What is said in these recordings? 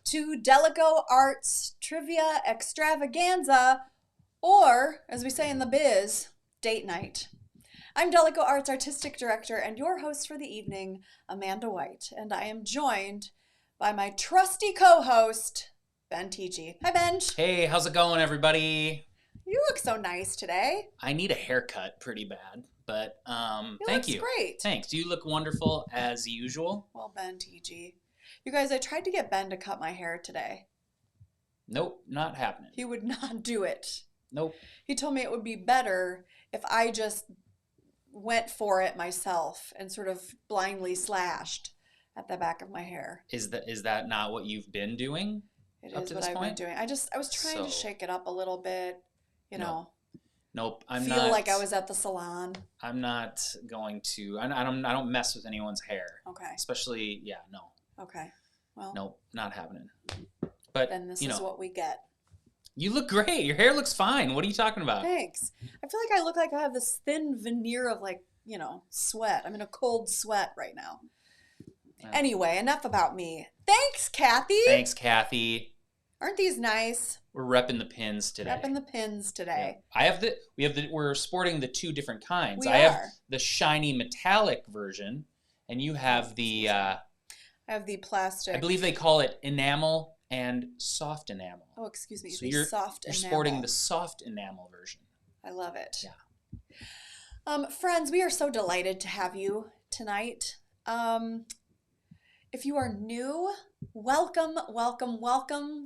to DalekoArts Trivia Extravaganza, or, as we say in the biz, date night. I'm DalekoArts Artistic Director and your host for the evening, Amanda White, and I am joined by my trusty co-host, Ben Teachy. Hi, Benj. Hey, how's it going, everybody? You look so nice today. I need a haircut pretty bad, but Thank you. Great. Thanks. You look wonderful as usual. Well, Ben Teachy. You guys, I tried to get Ben to cut my hair today. Nope, not happening. He would not do it. Nope. He told me it would be better if I just went for it myself and sort of blindly slashed at the back of my hair. Is that not what you've been doing? It is what I've been doing. I was trying to shake it up a little bit, you know. Nope. Feel like I was at the salon. I'm not going to. I don't mess with anyone's hair. Okay. Especially, no. Okay. Well. Nope, not happening. But then this is what we get. You look great. Your hair looks fine. What are you talking about? Thanks. I feel like I look like I have this thin veneer of sweat. I'm in a cold sweat right now. Anyway, enough about me. Thanks, Kathy. Thanks, Kathy. Aren't these nice? We're repping the pins today. Yeah. We're sporting the two different kinds. I have the shiny metallic version, and you have the I have the plastic. I believe they call it enamel and soft enamel. Oh, excuse me. So you're sporting the soft enamel version. I love it. Yeah. Friends, we are so delighted to have you tonight. If you are new, welcome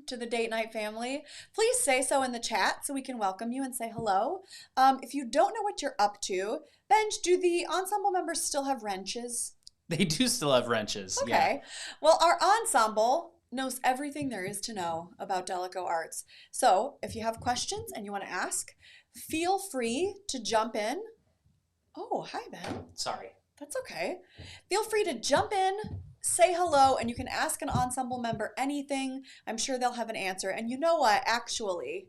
to the date night family. Please say so in the chat so we can welcome you and say hello. If you don't know what you're up to, Benj, do the ensemble members still have wrenches? They do still have wrenches. Okay. Yeah. Well, our ensemble knows everything there is to know about DalekoArts. So if you have questions and you want to ask, feel free to jump in. Oh, hi, Ben. Sorry. That's okay. Feel free to jump in, say hello, and you can ask an ensemble member anything. I'm sure they'll have an answer. And you know what? Actually,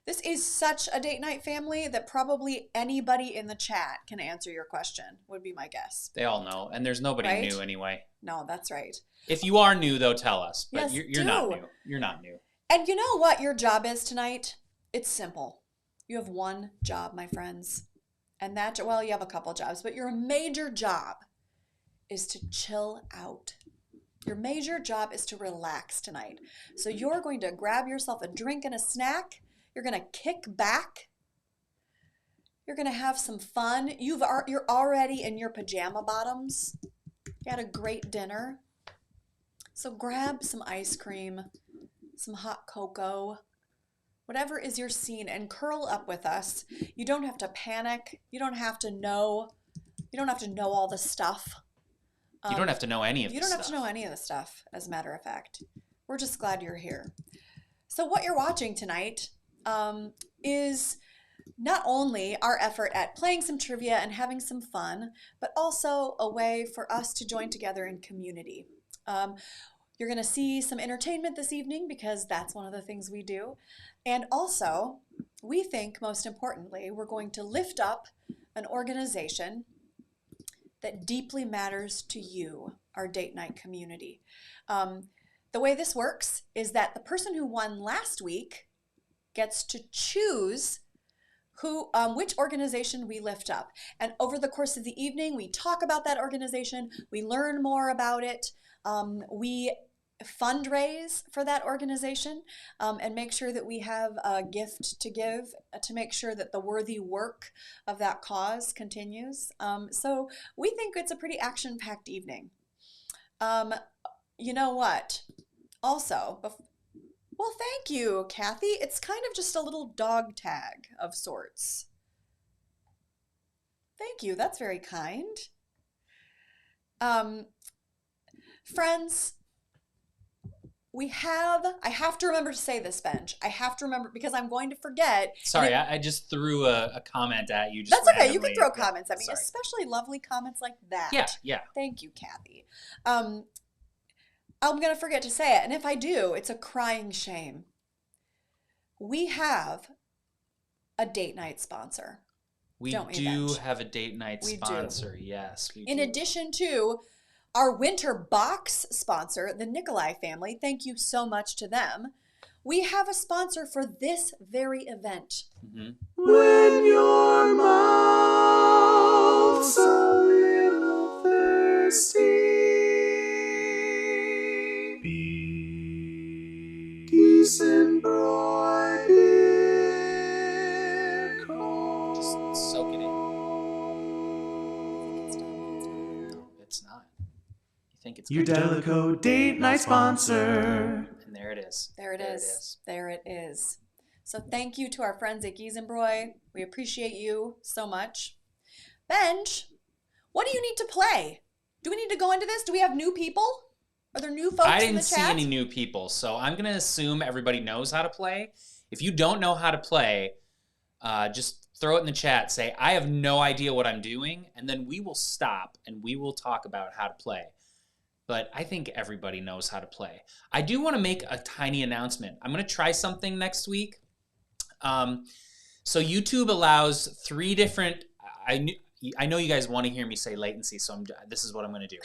this is such a date night family that probably anybody in the chat can answer your question, would be my guess. They all know, and there's nobody new anyway. No, that's right. If you are new, though, tell us. But yes, you're not new. You're not new. And you know what your job is tonight? It's simple. You have one job, my friends. And you have a couple jobs, but your major job is to chill out. Your major job is to relax tonight. So you're going to grab yourself a drink and a snack. You're going to kick back. You're going to have some fun. You're already in your pajama bottoms. You had a great dinner. So grab some ice cream, some hot cocoa, whatever is your scene, and curl up with us. You don't have to panic. You don't have to know. You don't have to know all the stuff. You don't have to know any of the stuff. You don't have to know any of the stuff, as a matter of fact. We're just glad you're here. So what you're watching tonight is not only our effort at playing some trivia and having some fun, but also a way for us to join together in community. You're going to see some entertainment this evening because that's one of the things we do. And also, we think most importantly, we're going to lift up an organization that deeply matters to you, our date night community. The way this works is that the person who won last week gets to choose which organization we lift up. And over the course of the evening, we talk about that organization, we learn more about it, we fundraise for that organization and make sure that we have a gift to give to make sure that the worthy work of that cause continues. So we think it's a pretty action-packed evening. You know what? Also, well, thank you, Kathy. It's kind of just a little dog tag of sorts. Thank you. That's very kind. Friends, I have to remember to say this, Benj. I have to remember because I'm going to forget. Sorry, I just threw a comment at you. That's okay. You can throw comments at me, Sorry. Especially lovely comments like that. Yeah. Thank you, Kathy. I'm going to forget to say it, and if I do, it's a crying shame. We have a date night sponsor. We do have a date night sponsor. Yes, we do. In addition to Our winter box sponsor, the Nikolai family, thank you so much to them. We have a sponsor for this very event. Mm-hmm. When your mouth's a little thirsty, be decent, boy, beer call. Just soak it in. I think it's done. No, it's not. You think it's Your good? Daleko date night sponsor. And there it is. There it is. There it is. So thank you to our friends at Giesenbräu. We appreciate you so much. Benj, what do you need to play? Do we need to go into this? Do we have new people? Are there new folks I in the didn't see chat? any new people, so I'm going to assume everybody knows how to play. If you don't know how to play, just throw it in the chat. Say, I have no idea what I'm doing, and then we will stop and we will talk about how to play. But I think everybody knows how to play. I do want to make a tiny announcement. I'm going to try something next week. So YouTube allows 3 different... I know you guys want to hear me say latency, so this is what I'm going to do.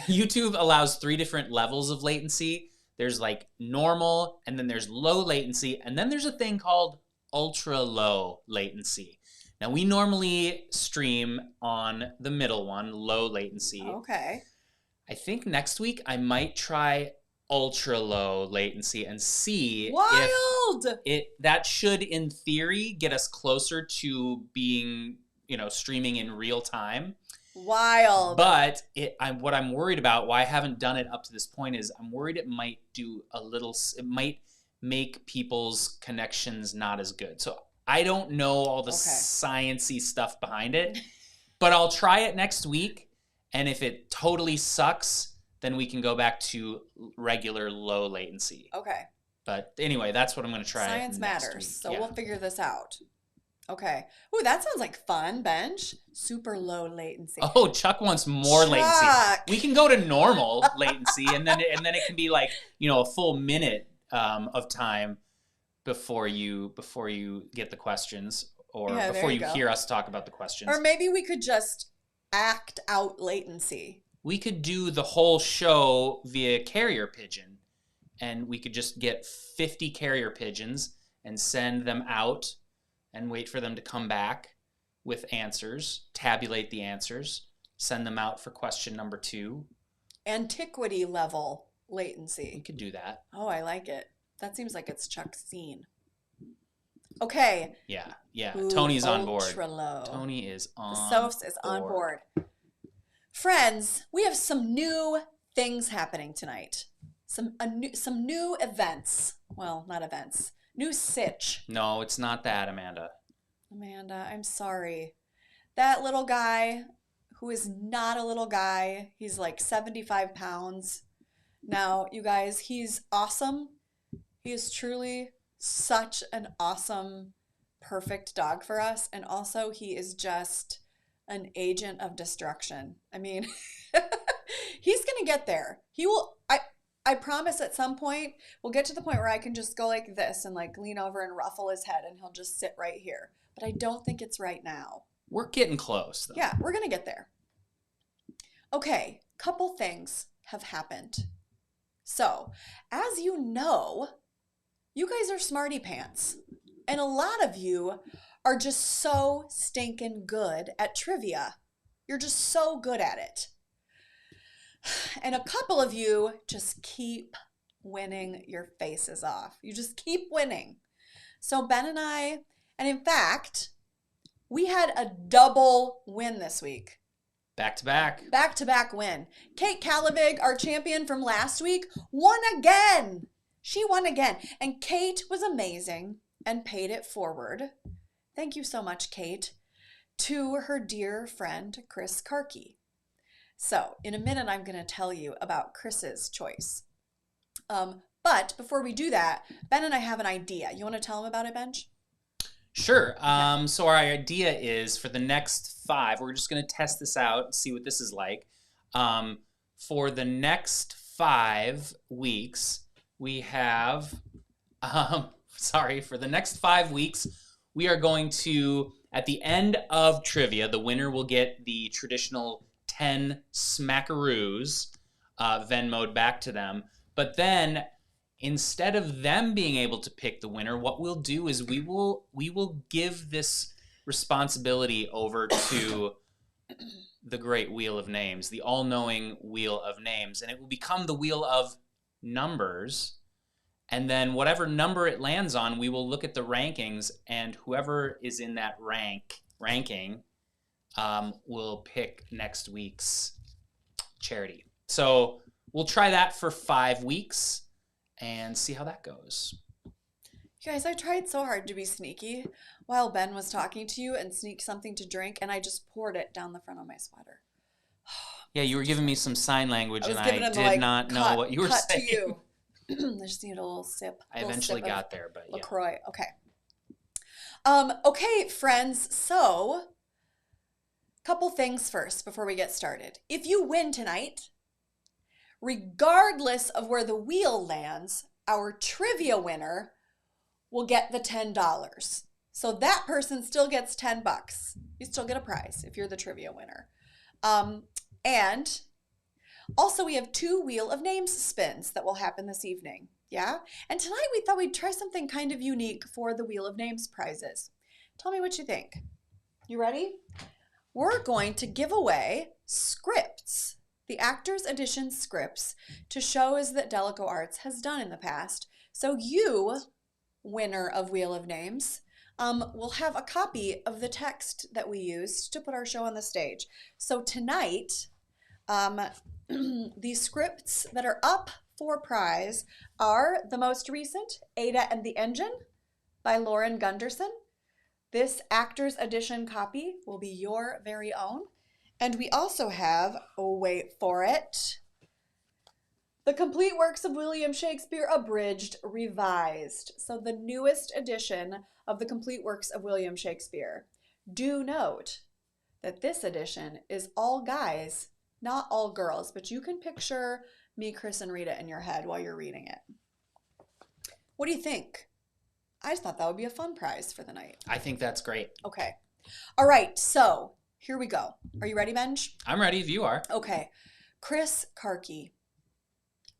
YouTube allows 3 different levels of latency. There's like normal, and then there's low latency, and then there's a thing called ultra low latency. Now, we normally stream on the middle one, low latency. Okay. I think next week I might try ultra low latency and see Wild! if that should, in theory, get us closer to being, streaming in real time. Wild. But what I'm worried about, why I haven't done it up to this point, is I'm worried it might make people's connections not as good. So I don't know all the sciencey stuff behind it, but I'll try it next week. And if it totally sucks, then we can go back to regular low latency. Okay. But anyway, that's what I'm going to try. Science next matters, week. so Yeah. we'll figure this out. Okay. Ooh, that sounds like fun, Benj. Super low latency. Oh, Chuck wants more latency. We can go to normal latency, and then it can be like a full minute of time before you get the questions, or before you hear us talk about the questions. Or maybe we could just act out latency. We could do the whole show via carrier pigeon, and we could just get 50 carrier pigeons and send them out and wait for them to come back with answers, tabulate the answers, send them out for question number 2. Antiquity level latency. We could do that. Oh, I like it. That seems like it's Chuck's scene. Okay. Yeah. Ooh, Tony's on board. Ultra low. Tony is on Sophs is on board. Friends, we have some new things happening tonight. Some new events. Well, not events. New sitch. No, it's not that, Amanda. Amanda, I'm sorry. That little guy, who is not a little guy, he's like 75 pounds. Now, you guys, he's awesome. He is truly such an awesome, perfect dog for us. And also, he is just an agent of destruction. I mean, he's going to get there. He will... I promise at some point, we'll get to the point where I can just go like this and like lean over and ruffle his head and he'll just sit right here. But I don't think it's right now. We're getting close, though. Yeah, we're going to get there. Okay, couple things have happened. So, as you know, you guys are smarty pants. And a lot of you are just so stinking good at trivia. You're just so good at it. And a couple of you just keep winning your faces off. You just keep winning. So Ben and I, and in fact, we had a double win this week. Back to back. Back to back win. Kate Calavig, our champion from last week, won again. She won again. And Kate was amazing and paid it forward. Thank you so much, Kate, to her dear friend, Chris Karki. So, in a minute, I'm going to tell you about Chris's choice. But before we do that, Ben and I have an idea. You want to tell him about it, Benj? Sure. So our idea is for the next 5, we're just going to test this out and see what this is like. For the next 5 weeks, we have, for the next 5 weeks, we are going to, at the end of trivia, the winner will get the traditional 10 smackaroos Venmoed back to them. But then instead of them being able to pick the winner, what we'll do is we will give this responsibility over to the great Wheel of Names, the all-knowing Wheel of Names, and it will become the Wheel of Numbers. And then whatever number it lands on, we will look at the rankings, and whoever is in that ranking will pick next week's charity. So we'll try that for 5 weeks and see how that goes. You guys, I tried so hard to be sneaky while Ben was talking to you and sneak something to drink, and I just poured it down the front of my sweater. Yeah, you were giving me some sign language, and I him, did not know what you were cut saying. To you. I just needed a little sip. I eventually got there, but yeah. LaCroix. Okay. Okay, friends. So, couple things first before we get started. If you win tonight, regardless of where the wheel lands, our trivia winner will get the $10. So that person still gets $10. You still get a prize if you're the trivia winner. And also we have 2 Wheel of Names spins that will happen this evening. Yeah? And tonight we thought we'd try something kind of unique for the Wheel of Names prizes. Tell me what you think. You ready? We're going to give away scripts, the Actors Edition scripts, to shows that DalekoArts has done in the past. So you, winner of Wheel of Names, will have a copy of the text that we used to put our show on the stage. So tonight, the scripts that are up for prize are the most recent, Ada and the Engine by Lauren Gunderson. This Actors Edition copy will be your very own. And we also have, oh wait for it, The Complete Works of William Shakespeare Abridged, Revised. So the newest edition of The Complete Works of William Shakespeare. Do note that this edition is all guys, not all girls, but you can picture me, Chris, and Rita in your head while you're reading it. What do you think? I just thought that would be a fun prize for the night. I think that's great. Okay. All right, so here we go. Are you ready, Benj? I'm ready if you are. Okay. Chris Karki,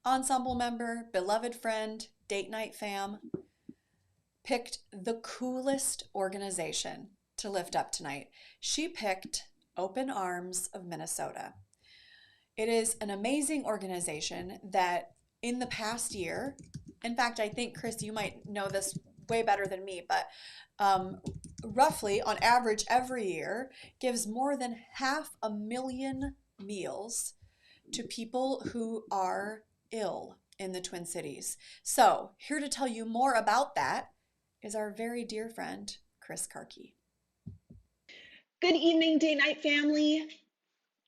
ensemble member, beloved friend, date night fam, picked the coolest organization to lift up tonight. She picked Open Arms of Minnesota. It is an amazing organization that in the past year, in fact, I think, Chris, you might know this way better than me, but roughly on average every year gives more than 500,000 meals to people who are ill in the Twin Cities. So here to tell you more about that is our very dear friend, Chris Karki. Good evening, Day Night family.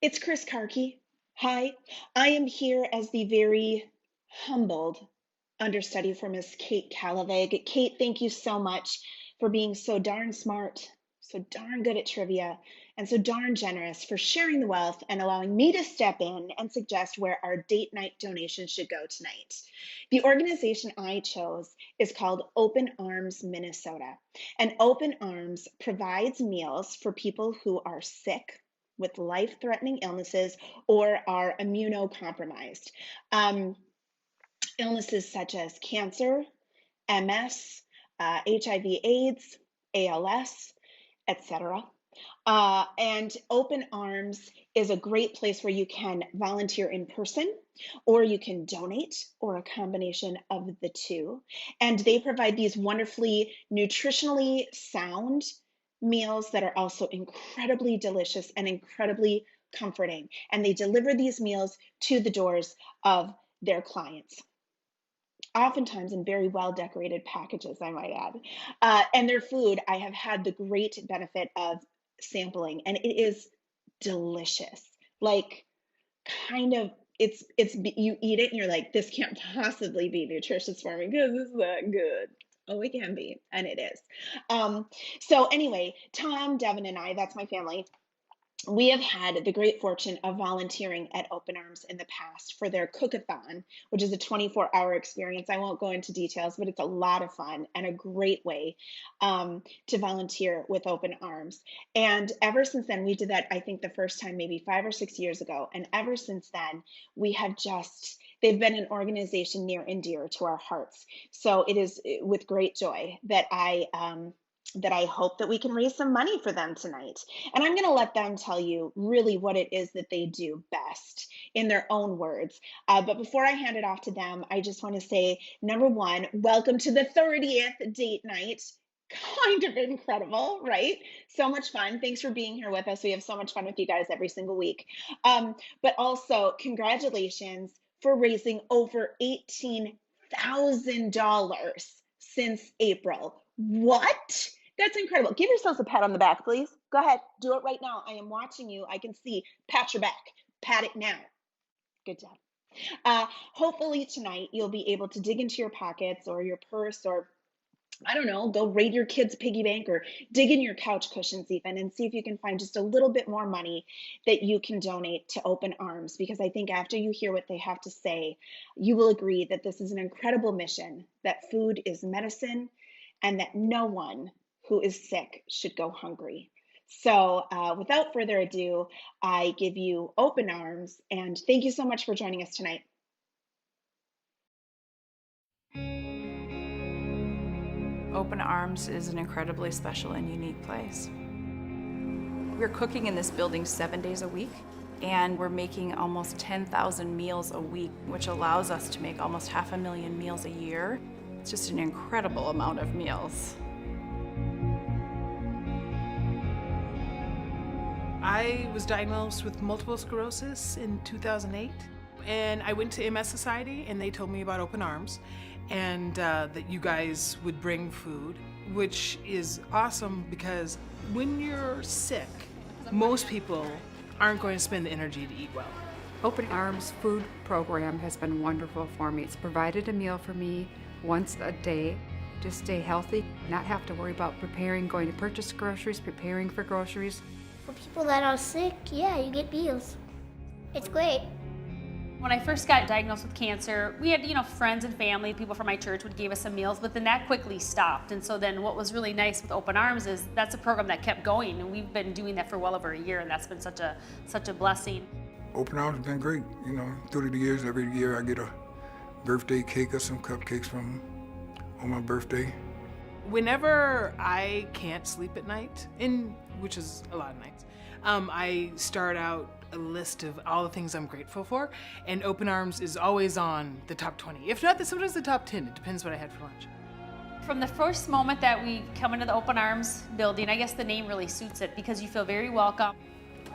It's Chris Karki. Hi, I am here as the very humbled understudy for Miss Kate Calavag. Kate, thank you so much for being so darn smart, so darn good at trivia, and so darn generous for sharing the wealth and allowing me to step in and suggest where our date night donations should go tonight. The organization I chose is called Open Arms Minnesota, and Open Arms provides meals for people who are sick with life-threatening illnesses or are immunocompromised. Illnesses such as cancer, MS, HIV/AIDS, ALS, etc. And Open Arms is a great place where you can volunteer in person, or you can donate, or a combination of the two. And they provide these wonderfully nutritionally sound meals that are also incredibly delicious and incredibly comforting. And they deliver these meals to the doors of their clients, oftentimes in very well-decorated packages, I might add. And their food, I have had the great benefit of sampling, and it is delicious. Like, kind of, it's you eat it and you're like, this can't possibly be nutritious for me because it's that good. Oh, it can be, and it is. So anyway, Tom, Devin, and I, that's my family, we have had the great fortune of volunteering at Open Arms in the past for their Cookathon, which is a 24-hour experience. I won't go into details, but it's a lot of fun and a great way to volunteer with Open Arms. And ever since then, we did that, I think, the first time maybe 5 or 6 years ago. And ever since then, we have just, they've been an organization near and dear to our hearts. So it is with great joy that I hope that we can raise some money for them tonight. And I'm going to let them tell you really what it is that they do best in their own words. But before I hand it off to them, I just want to say, number one, welcome to the 30th date night. Kind of incredible, right? So much fun. Thanks for being here with us. We have so much fun with you guys every single week. But also, congratulations for raising over $18,000 since April. What? That's incredible. Give yourselves a pat on the back, please. Go ahead. Do it right now. I am watching you. I can see. Pat your back. Pat it now. Good job. Hopefully tonight you'll be able to dig into your pockets or your purse, or I don't know, go raid your kid's piggy bank or dig in your couch cushions even and see if you can find just a little bit more money that you can donate to Open Arms, because I think after you hear what they have to say, you will agree that this is an incredible mission, that food is medicine, and that no one who is sick should go hungry. So without further ado, I give you Open Arms, and thank you so much for joining us tonight. Open Arms is an incredibly special and unique place. We're cooking in this building 7 days a week, and we're making almost 10,000 meals a week, which allows us to make almost 500,000 meals a year. It's just an incredible amount of meals. I was diagnosed with multiple sclerosis in 2008, and I went to MS Society, and they told me about Open Arms, and that you guys would bring food, which is awesome because when you're sick, most people aren't going to spend the energy to eat well. Open Arms food program has been wonderful for me. It's provided a meal for me once a day to stay healthy, not have to worry about preparing, going to purchase groceries, preparing for groceries. For people that are sick, yeah, you get meals. It's great. When I first got diagnosed with cancer, we had, friends and family, people from my church would give us some meals, but then that quickly stopped. And so then what was really nice with Open Arms is that's a program that kept going, and we've been doing that for well over a year, and that's been such a blessing. Open Arms has been great. Through the years, every year I get a birthday cake or some cupcakes from on my birthday. Whenever I can't sleep at night, which is a lot of nights, I start out a list of all the things I'm grateful for, and Open Arms is always on the top 20. If not, sometimes the top 10. It depends what I had for lunch. From the first moment that we come into the Open Arms building, I guess the name really suits it because you feel very welcome.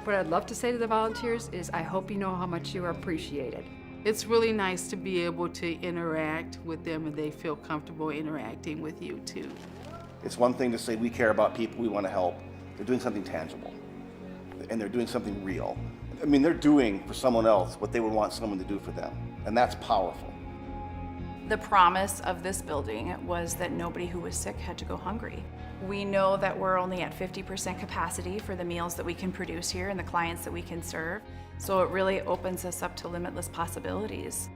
What I'd love to say to the volunteers is I hope you know how much you are appreciated. It's really nice to be able to interact with them and they feel comfortable interacting with you too. It's one thing to say we care about people, we want to help. They're doing something tangible and they're doing something real. I mean, they're doing for someone else what they would want someone to do for them, and that's powerful. The promise of this building was that nobody who was sick had to go hungry. We know that we're only at 50% capacity for the meals that we can produce here and the clients that we can serve, so it really opens us up to limitless possibilities.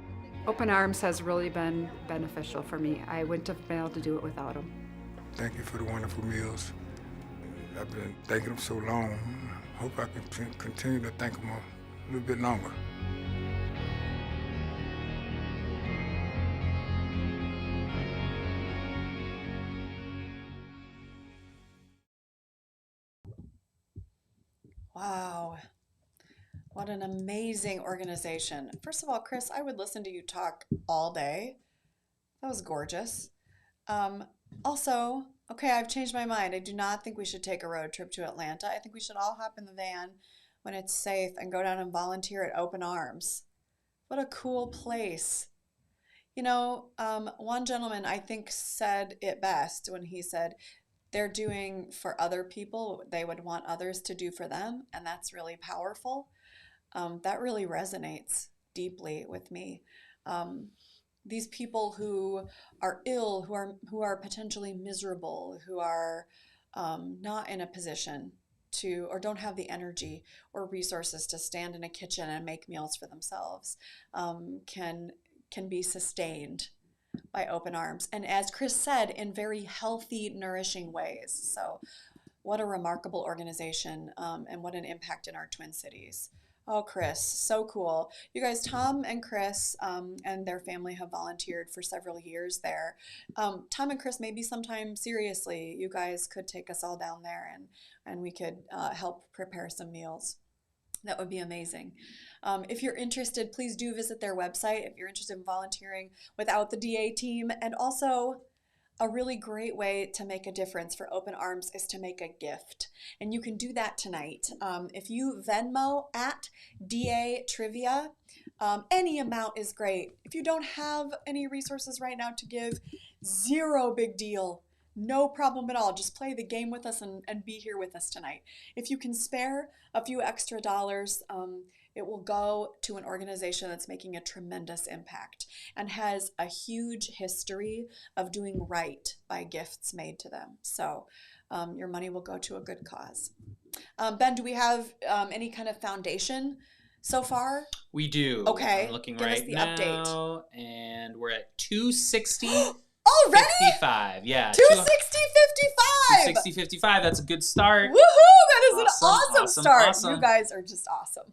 Open Arms has really been beneficial for me. I wouldn't have been able to do it without them. Thank you for the wonderful meals. I've been thanking them so long. I hope I can continue to thank them a little bit longer. Wow. What an amazing organization. First of all, Chris, I would listen to you talk all day. That was gorgeous. Also, okay, I've changed my mind. I do not think we should take a road trip to Atlanta. I think we should all hop in the van when it's safe and go down and volunteer at Open Arms. What a cool place. One gentleman I think said it best when he said, they're doing for other people what they would want others to do for them, and that's really powerful. That really resonates deeply with me. These people who are ill, who are potentially miserable, who are not in a position or don't have the energy or resources to stand in a kitchen and make meals for themselves can be sustained by Open Arms. And as Chris said, in very healthy, nourishing ways. So what a remarkable organization and what an impact in our Twin Cities. Oh, Chris, so cool. You guys, Tom and Chris and their family have volunteered for several years there. Tom and Chris, maybe sometime seriously, you guys could take us all down there and we could help prepare some meals. That would be amazing. If you're interested, please do visit their website if you're interested in volunteering without the DA team. And also, a really great way to make a difference for Open Arms is to make a gift. And you can do that tonight. If you Venmo at DA Trivia, any amount is great. If you don't have any resources right now to give, zero big deal. No problem at all. Just play the game with us and be here with us tonight. If you can spare a few extra dollars, it will go to an organization that's making a tremendous impact and has a huge history of doing right by gifts made to them. So your money will go to a good cause. Ben, do we have any kind of foundation so far? We do. Okay. I'm looking Give right us the now, update. and we're at 260. Already? 55. Yeah. 260.55. 260.55. That's a good start. Woohoo! That is an awesome start. Awesome. You guys are just awesome.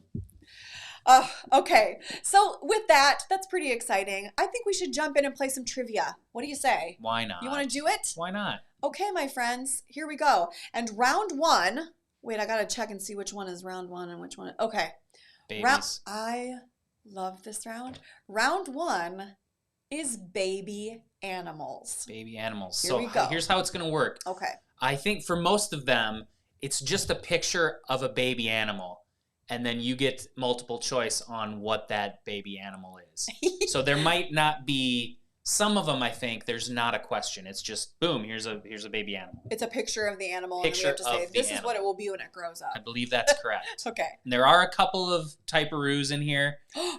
Okay, so with that, that's pretty exciting. I think we should jump in and play some trivia. What do you say? Why not? You want to do it? Why not? Okay, my friends, here we go. And round one, wait, I gotta check and see which one is round one and which one. Okay. Babies. I love this round. Round one is baby animals. Baby animals. Here we go. Here's how it's going to work. Okay. I think for most of them, it's just a picture of a baby animal. And then you get multiple choice on what that baby animal is. So there might not be, some of them I think there's not a question. It's just, boom, here's a baby animal. It's a picture of the animal Picture and we have to say, of the this is animal. what it will be when it grows up. I believe that's correct. Okay. And there are a couple of typeroos in here.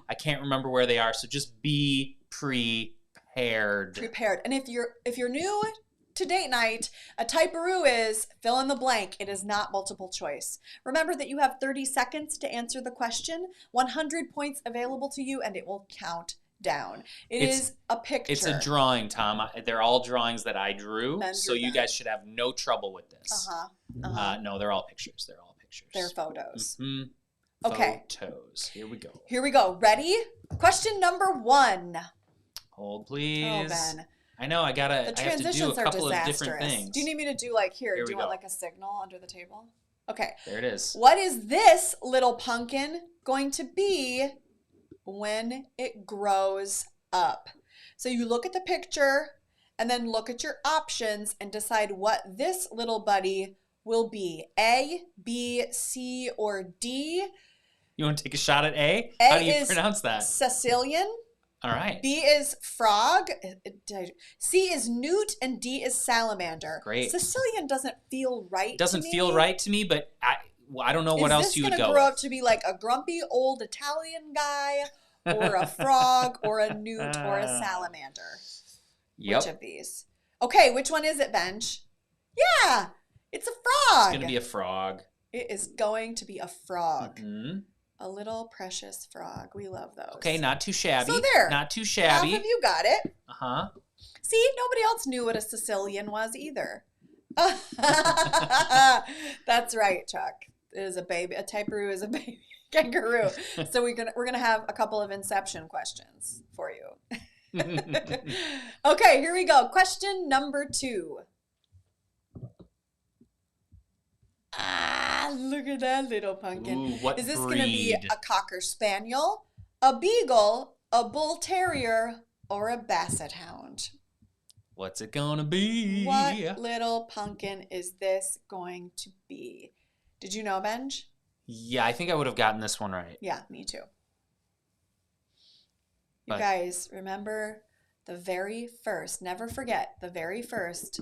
I can't remember where they are, so just be prepared. And if you're new to date night, a typeroo is fill in the blank. It is not multiple choice. Remember that you have 30 seconds to answer the question, 100 points available to you, and it will count down. It's is a picture. It's a drawing, Tom. They're all drawings that I drew, so you guys should have no trouble with this. No, they're all pictures. They're all pictures. They're photos. Mm-hmm. Okay. Photos. Here we go. Here we go. Ready? Question number one. Hold, please. Oh, Ben. I know. I have to do a couple of different things. Do you need me to do like here? Do you want go. like a signal under the table? Okay. There it is. What is this little pumpkin going to be when it grows up? So you look at the picture and then look at your options and decide what this little buddy will be. A, B, C, or D. You want to take a shot at A? How do you pronounce that? Sicilian. All right. B is frog. C is newt, and D is salamander. Great. Sicilian doesn't feel right. Doesn't feel right to me, but I don't know what else you would go. Is this going to grow up to be like a grumpy old Italian guy, or a frog, or a newt, or a salamander? Yep. Which of these? Okay, which one is it, Benj? Yeah, it's a frog. It's going to be a frog. It is going to be a frog. Mm-hmm. A little precious frog. We love those. Okay, not too shabby. So there. Not too shabby. Half of you got it. Uh-huh. See, nobody else knew what a Sicilian was either. That's right, Chuck. It is a baby. A typeroo is a baby kangaroo. So we're gonna have a couple of inception questions for you. Okay, here we go. Question number 2. Look at that little pumpkin. Ooh, what is this breed? going to be a Cocker Spaniel, a Beagle, a Bull Terrier, or a Basset Hound? What's it going to be? What little pumpkin is this going to be? Did you know, Benj? Yeah, I think I would have gotten this one right. Yeah, me too. You guys, remember the very first, never forget, the very first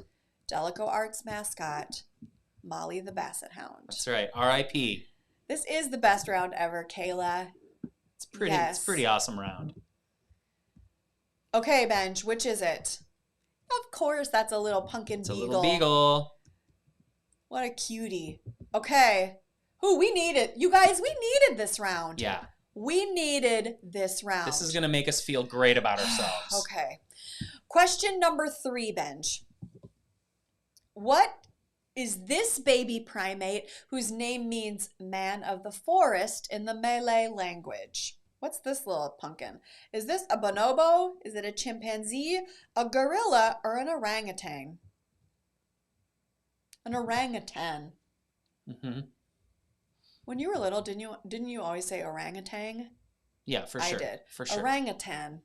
DalekoArts mascot, Molly the Basset Hound. That's right. R.I.P. This is the best round ever, Kayla. It's pretty awesome round. Okay, Benj, which is it? Of course, that's a little pumpkin beagle. It's a little beagle. What a cutie. Okay. Ooh, we needed, you guys, we needed this round. Yeah. We needed this round. This is going to make us feel great about ourselves. Okay. Question number 3, Benj. What is this baby primate whose name means man of the forest in the Malay language? What's this little pumpkin? Is this a bonobo? Is it a chimpanzee, a gorilla, or an orangutan? An orangutan. Mm-hmm. When you were little, didn't you always say orangutan? Yeah, for sure. I did. For sure. Orangutan.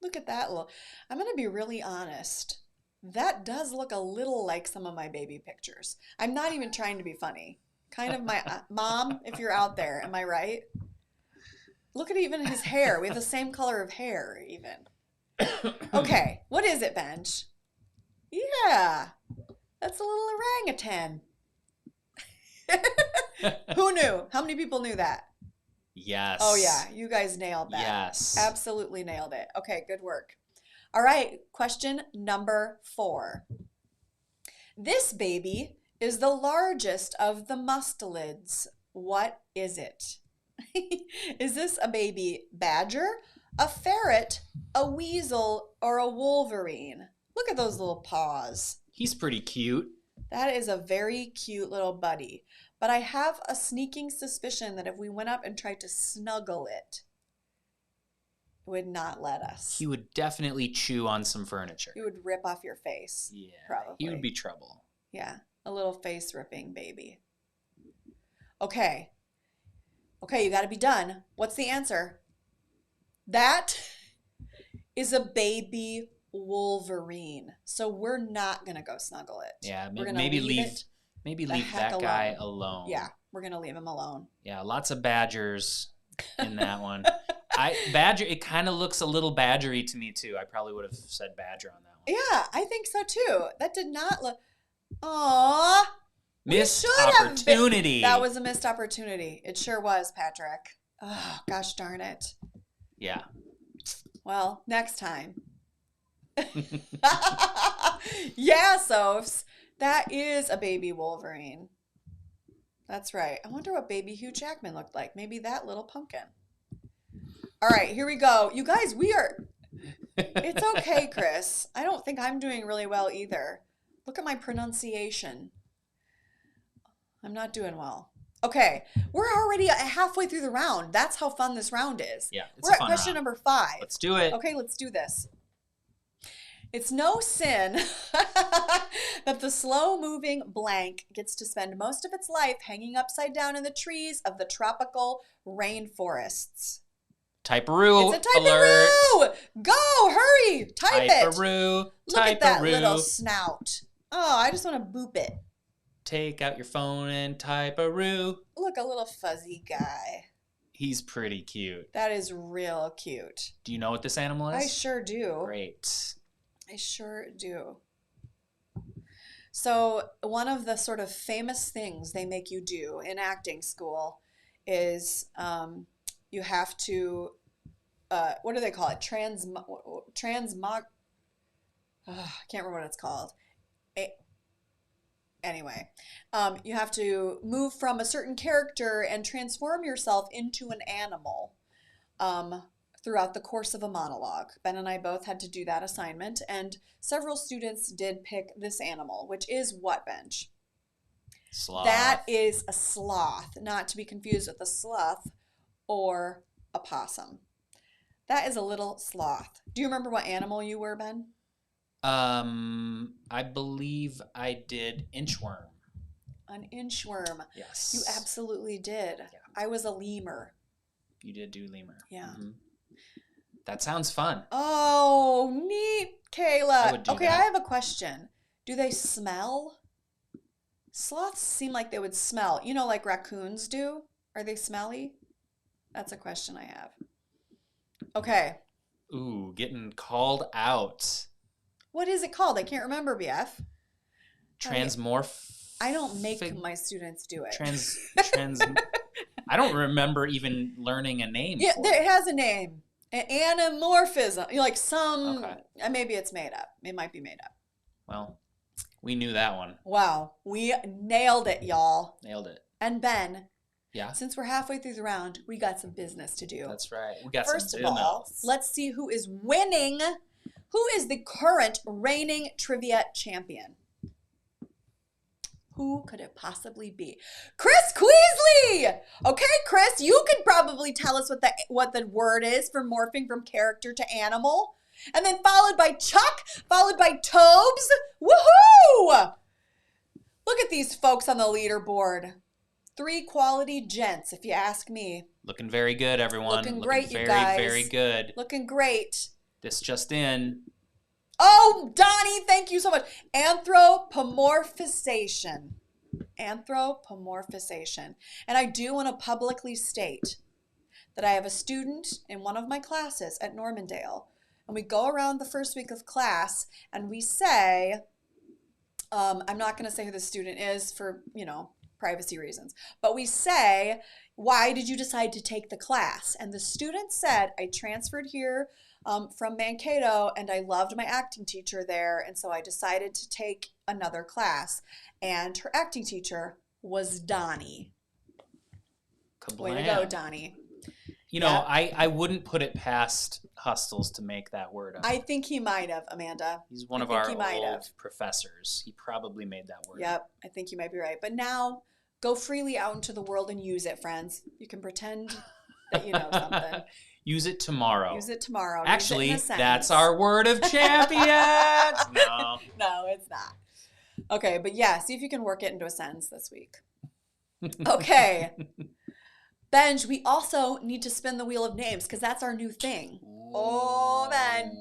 Look at that little. I'm going to be really honest. That does look a little like some of my baby pictures. I'm not even trying to be funny. Kind of my mom, if you're out there, am I right? Look at even his hair. We have the same color of hair, even. Okay, what is it, Benj? Yeah, that's a little orangutan. Who knew? How many people knew that? Yes. Oh, yeah, you guys nailed that. Yes. Absolutely nailed it. Okay, good work. All right, question number 4. This baby is the largest of the mustelids. What is it? Is this a baby badger, a ferret, a weasel, or a wolverine? Look at those little paws. He's pretty cute. That is a very cute little buddy. But I have a sneaking suspicion that if we went up and tried to snuggle it, it would not let us. He would definitely chew on some furniture. He would rip off your face. Yeah. Probably. He would be trouble. Yeah. A little face ripping baby. Okay. Okay, you got to be done. What's the answer? That is a baby wolverine. So we're not going to go snuggle it. Yeah, We're gonna maybe leave heck that guy alone. Yeah, we're going to leave him alone. Yeah, lots of badgers in that one. Badger, it kind of looks a little badgery to me too. I probably would have said badger on that one. Yeah, I think so too. That did not look. Aww. Missed opportunity. That was a missed opportunity. It sure was, Patrick. Oh, gosh darn it. Yeah. Well, next time. Yeah, Sophs. That is a baby Wolverine. That's right. I wonder what baby Hugh Jackman looked like. Maybe that little pumpkin. All right, here we go. You guys, we are... It's okay, Chris. I don't think I'm doing really well either. Look at my pronunciation. I'm not doing well. Okay, we're already halfway through the round. That's how fun this round is. Yeah, it's we're a fun at question round. number 5. Let's do it. Okay, let's do this. It's no sin that the slow-moving blank gets to spend most of its life hanging upside down in the trees of the tropical rainforests. Type-a-roo It's a type-a-roo! Go, hurry, type it. Type-a-roo, Look at that type-a-roo. little snout. Oh, I just want to boop it. Take out your phone and type-a-roo. Look, a little fuzzy guy. He's pretty cute. That is real cute. Do you know what this animal is? I sure do. Great. I sure do. So one of the sort of famous things they make you do in acting school is you have to, what do they call it? I can't remember what it's called. Anyway, you have to move from a certain character and transform yourself into an animal throughout the course of a monologue. Ben and I both had to do that assignment, and several students did pick this animal, which is what, Benj? Sloth. That is a sloth, not to be confused with a sloth or a possum. That is a little sloth. Do you remember what animal you were, Ben? I believe I did inchworm. An inchworm. Yes. You absolutely did. Yeah. I was a lemur. You did do lemur. Yeah. Mm-hmm. That sounds fun. Oh, neat, Kayla. I would do Okay, that. I have a question. Do they smell? Sloths seem like they would smell. You know, like raccoons do? Are they smelly? That's a question I have. Okay. Ooh, getting called out. What is it called? I can't remember, BF. Transmorph. I don't make my students do it. Trans. I don't remember even learning a name. Yeah, for it it. has a name. An anamorphism. Like some, Okay. maybe it's made up. It might be made up. Well, We knew that one. Wow, we nailed it, y'all. Nailed it. And Ben, Yeah. since we're halfway through the round, we got some business to do. That's right. We got First some of all, business. let's see who is winning. Who is the current reigning trivia champion? Who could it possibly be? Chris Queasley! Okay, Chris, you could probably tell us what the word is for morphing from character to animal. And then followed by Chuck, followed by Tobes. Woohoo! Look at these folks on the leaderboard. 3 quality gents, if you ask me. Looking very good, everyone. Looking great, very, you guys. very good. Looking great. This just in. Oh, Donnie, thank you so much. Anthropomorphization. Anthropomorphization. And I do want to publicly state that I have a student in one of my classes at Normandale, and we go around the first week of class and we say, I'm not going to say who the student is for, privacy reasons, but we say, why did you decide to take the class? And the student said, I transferred here from Mankato, and I loved my acting teacher there, and so I decided to take another class. And her acting teacher was Donnie. Kablam. Way to go, Donnie. I wouldn't put it past Hustles to make that word up. I think he might have, Amanda. He's one of our old professors. He probably made that word. Yep, I think you might be right. But now, go freely out into the world and use it, friends. You can pretend that you know something. Use it tomorrow. Use it tomorrow. Actually, that's our word of champions. No. No, it's not. Okay, but yeah, see if you can work it into a sentence this week. Okay. Benj, we also need to spin the wheel of names because that's our new thing. Oh, Ben.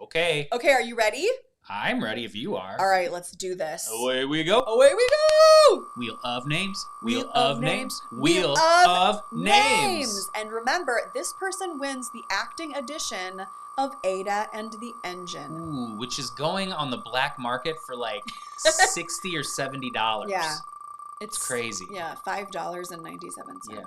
Okay. Okay, are you ready? I'm ready if you are. All right, let's do this. Away we go. Away we go. Wheel of names. Wheel of names. Wheel of names. And remember, this person wins the acting edition of Ada and the Engine. Ooh, which is going on the black market for like $60 or $70. Yeah. It's crazy. Yeah, $5.97, I think.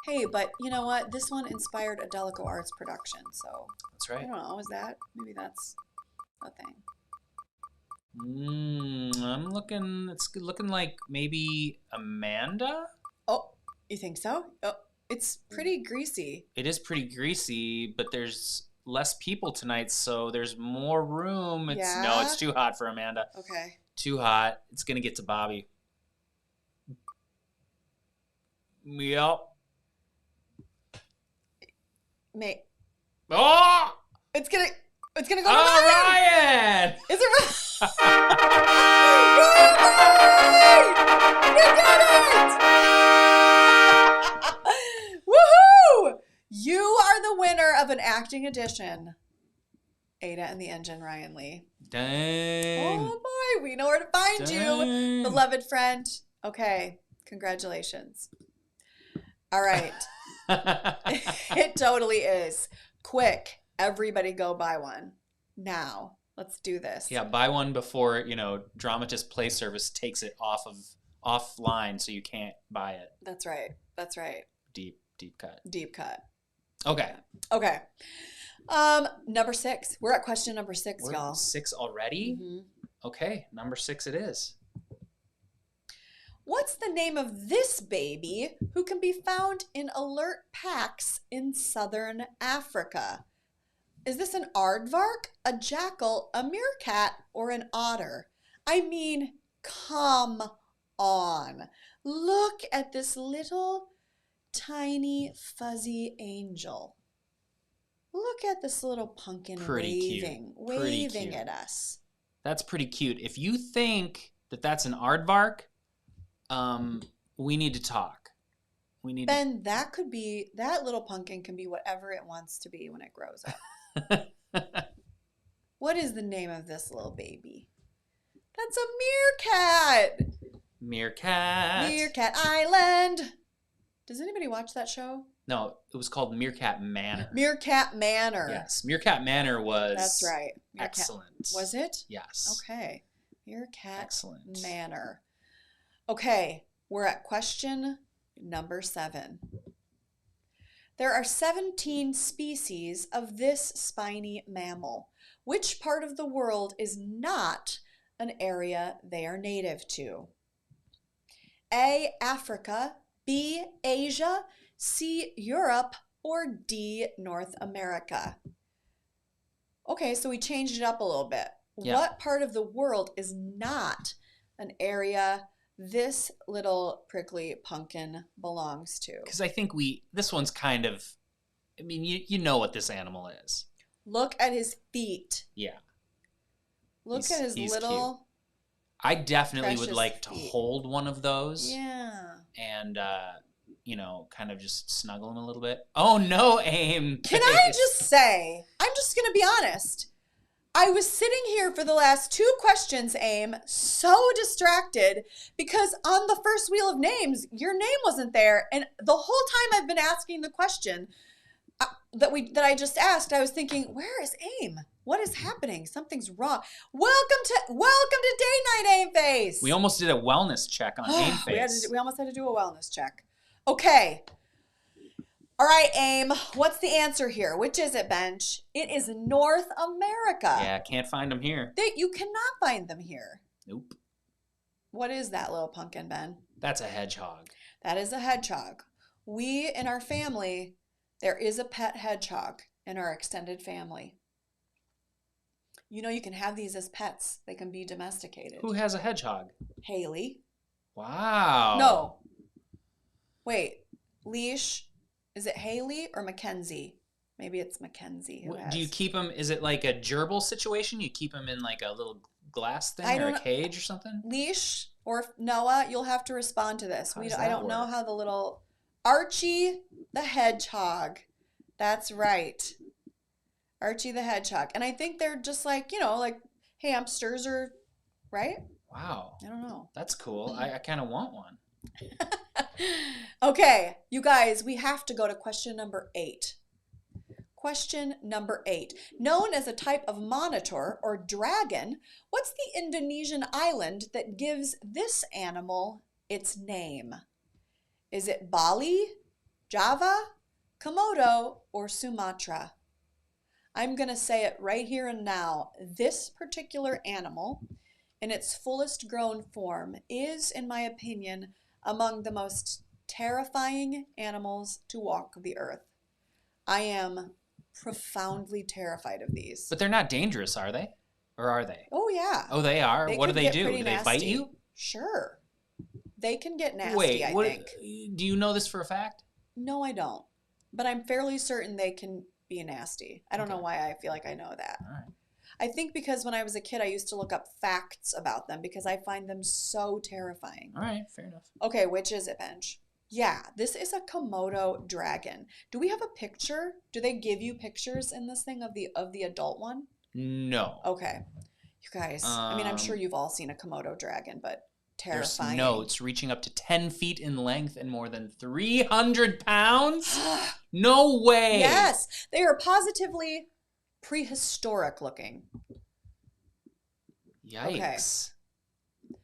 Hey, but you know what? This one inspired a DalekoArts production, so that's right. I don't know. Is that maybe that's a thing? I'm looking. It's looking like maybe Amanda. Oh, you think so? Oh, it's pretty greasy. It is pretty greasy, but there's less people tonight, so there's more room. No, it's too hot for Amanda. Okay. Too hot. It's gonna get to Bobby. Yep. Mate. Oh! It's gonna go to Ryan! Ryan! Is it Ryan? You did it! Woohoo! You are the winner of an acting edition. Ada and the Engine, Ryan Lee. Dang. Oh boy, we know where to find you, beloved friend. Okay, congratulations. All right. It totally is. Quick, everybody go buy one. Now, let's do this. Yeah, buy one before, Dramatist Play Service takes it offline so you can't buy it. That's right. That's right. Deep cut. Deep cut. Okay. Okay. Number 6. We're at question number 6, We're y'all. 6 already? Mm-hmm. Okay, number 6 it is. What's the name of this baby who can be found in alert packs in southern Africa? Is this an aardvark, a jackal, a meerkat, or an otter? I mean, come on. Look at this little tiny fuzzy angel. Look at this little pumpkin waving at us. That's pretty cute. If you think that that's an aardvark, we need to talk. That little pumpkin can be whatever it wants to be when it grows up. What is the name of this little baby? That's a meerkat. Meerkat Island. Does anybody watch that show? No, it was called Meerkat Manor. Meerkat Manor. Yes, Meerkat Manor was. That's right. Excellent. Was it? Yes. Okay. Meerkat Excellent. Manor. Okay, we're at question number 7. There are 17 species of this spiny mammal. Which part of the world is not an area they are native to? A, Africa, B, Asia, C, Europe, or D, North America? Okay, so we changed it up a little bit. Yeah. What part of the world is not an area this little prickly pumpkin belongs to? Because I think this one's kind of, I mean, you know what this animal is. Look at his feet. Yeah. Look at his he's little... cute. I definitely would precious like to feet. hold one of those. Yeah. And, kind of just snuggle him a little bit. Oh, no, Aim. Can I just say, I'm just going to be honest. I was sitting here for the last 2 questions, Aim, so distracted because on the first wheel of names, your name wasn't there. And the whole time I've been asking the question that I just asked, I was thinking, where is Aim? What is happening? Something's wrong. Welcome to Day Night, Aim Face. We almost did a wellness check on Aim Face. We almost had to do a wellness check. Okay. All right, Aim. What's the answer here? Which is it, Bench? It is North America. Yeah, can't find them here. You cannot find them here. Nope. What is that little pumpkin, Ben? That's a hedgehog. That is a hedgehog. We, in our family, there is a pet hedgehog in our extended family. You know, you can have these as pets. They can be domesticated. Who has a hedgehog? Haley. Wow. No. Wait. Leash. Is it Haley or Mackenzie? Maybe it's Mackenzie. Do you keep them? Is it like a gerbil situation? You keep them in like a little glass thing or a cage or something? Leash or Noah, you'll have to respond to this. I don't know work? how the little Archie the hedgehog. That's right. Archie the hedgehog. And I think they're just like, like hamsters or, right? Wow. I don't know. That's cool. I kind of want one. Okay, you guys, we have to go to question number 8. Question number 8. Known as a type of monitor or dragon, what's the Indonesian island that gives this animal its name? Is it Bali, Java, Komodo, or Sumatra? I'm going to say it right here and now. This particular animal, in its fullest grown form, is, in my opinion, among the most terrifying animals to walk the earth. I am profoundly terrified of these. But they're not dangerous, are they? Or are they? Oh, yeah. Oh, they are? What do can they get do? pretty Do they bite nasty. you? Sure. They can get nasty, Wait, I what, think. do you know this for a fact? No, I don't. But I'm fairly certain they can be nasty. I don't know why I feel like I know that. All right. I think because when I was a kid, I used to look up facts about them because I find them so terrifying. All right, fair enough. Okay, which is it, Benj? Yeah, this is a Komodo dragon. Do we have a picture? Do they give you pictures in this thing of the adult one? No. Okay. You guys, I mean, I'm sure you've all seen a Komodo dragon, but terrifying. There's notes reaching up to 10 feet in length and more than 300 pounds? No way! Yes, they are positively prehistoric looking. Yikes. Okay.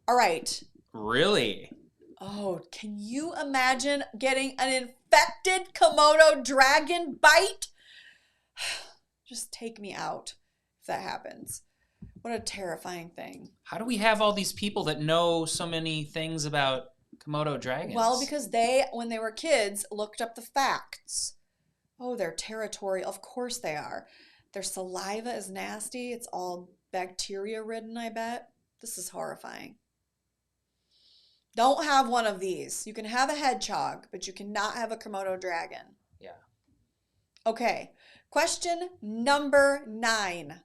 All right. Really? Oh, can you imagine getting an infected Komodo dragon bite? Just take me out if that happens. What a terrifying thing. How do we have all these people that know so many things about Komodo dragons? Well, because they, when they were kids, looked up the facts. Oh, they're territorial. Of course they are. Their saliva is nasty. It's all bacteria ridden, I bet. This is horrifying. Don't have one of these. You can have a hedgehog, but you cannot have a Komodo dragon. Yeah. Okay. Question number 9.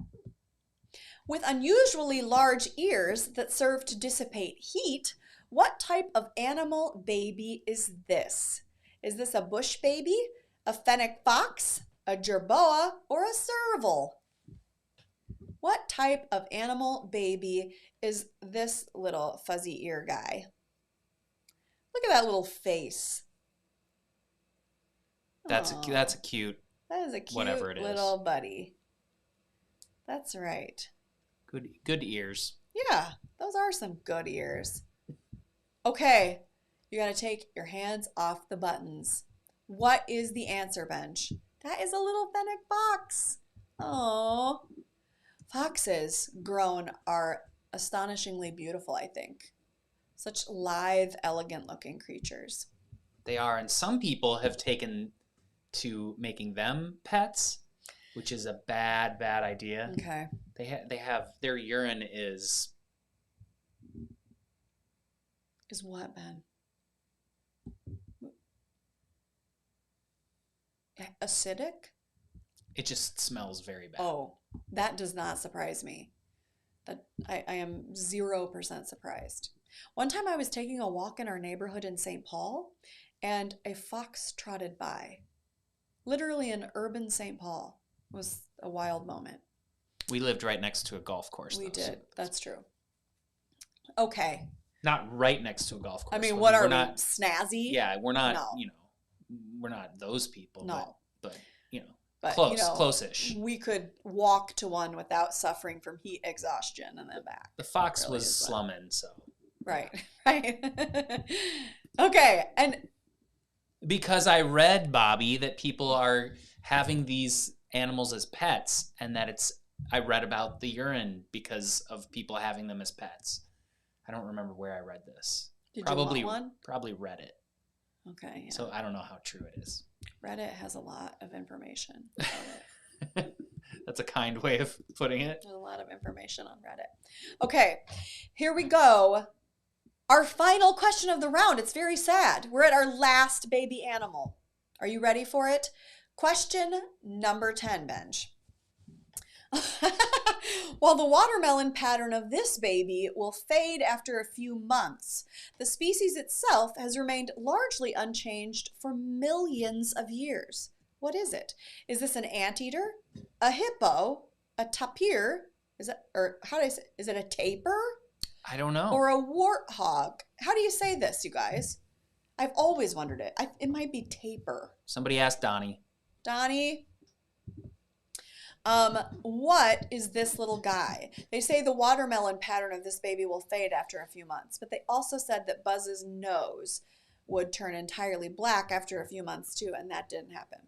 With unusually large ears that serve to dissipate heat, what type of animal baby is this? Is this a bush baby, a fennec fox, a jerboa, or a serval? What type of animal baby is this little fuzzy ear guy? Look at that little face. That's a cute. That is a cute whatever it is. little buddy. That's right. Good ears. Yeah, those are some good ears. Okay, you got to take your hands off the buttons. What is the answer, Benj? That is a little fennec fox. Oh, foxes grown are astonishingly beautiful, I think. Such lithe, elegant looking creatures. They are, and some people have taken to making them pets, which is a bad idea. Okay. They have their urine is what, Ben? Acidic? it just smells very bad. Oh, that does not surprise me. That I am 0% surprised. One time I was taking a walk in our neighborhood in St. Paul, and a fox trotted by. Literally in urban St. Paul. It was a wild moment. We lived right next to a golf course. We did. That's true. Okay. Not right next to a golf course. I mean, but what are we, not snazzy? Yeah, we're not, No. we're not those people. No. But But, close, close-ish. We could walk to one without suffering from heat exhaustion and then back. The fox Really was is slumming, so. Right. Okay. And because I read, Bobby, that people are having these animals as pets, and that I read about the urine because of people having them as pets. I don't remember where I read this. Did Probably, you want one? Probably Reddit. Okay. Yeah. So I don't know how true it is. Reddit has a lot of information about it. That's a kind way of putting it. There's a lot of information on Reddit. Okay, here we go. Our final question of the round. It's very sad. We're at our last baby animal. Are you ready for it? Question number 10, Benj. While the watermelon pattern of this baby will fade after a few months, the species itself has remained largely unchanged for millions of years. What is it? Is this an anteater, a hippo, a tapir? Is it a tapir? I don't know. Or a warthog? How do you say this, you guys? I've always wondered it. It might be taper. Somebody asked Donnie. Donnie? What is this little guy? They say the watermelon pattern of this baby will fade after a few months, but they also said that Buzz's nose would turn entirely black after a few months too, and that didn't happen.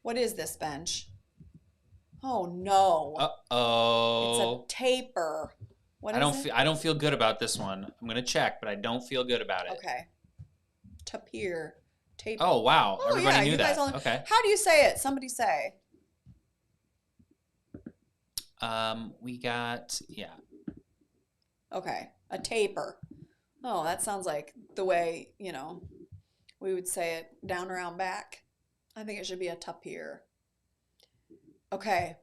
What is this, Benj? Oh no. Uh-oh. It's a taper. What is it? I don't feel good about this one. I'm gonna check, but I don't feel good about it. Okay. Tapir. Taper. Oh wow. Oh, Everybody yeah, knew you guys that. all... Okay. How do you say it? Somebody say. We got Okay. A taper. Oh, that sounds like the way, we would say it down around back. I think it should be a tapir. Okay.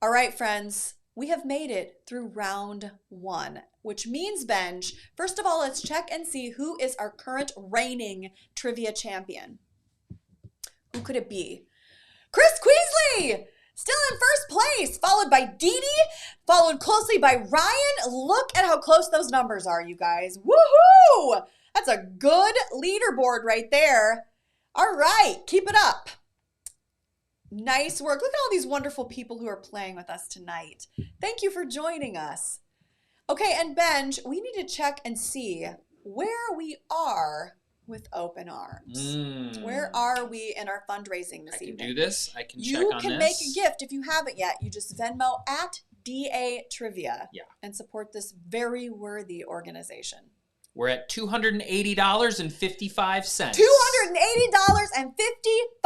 All right, friends. We have made it through round 1, which means, Benj, first of all, let's check and see who is our current reigning trivia champion. Who could it be? Chris Queasley! Still in first place, followed by Dee Dee, followed closely by Ryan. Look at how close those numbers are, you guys. Woohoo! That's a good leaderboard right there. All right, keep it up. Nice work. Look at all these wonderful people who are playing with us tonight. Thank you for joining us. Okay, and Benj, we need to check and see where we are with Open Arms. Where are we in our fundraising this evening? I can do this. I can check on this. You can make a gift if you haven't yet. You just Venmo at DA Trivia and support this very worthy organization. We're at $280.55.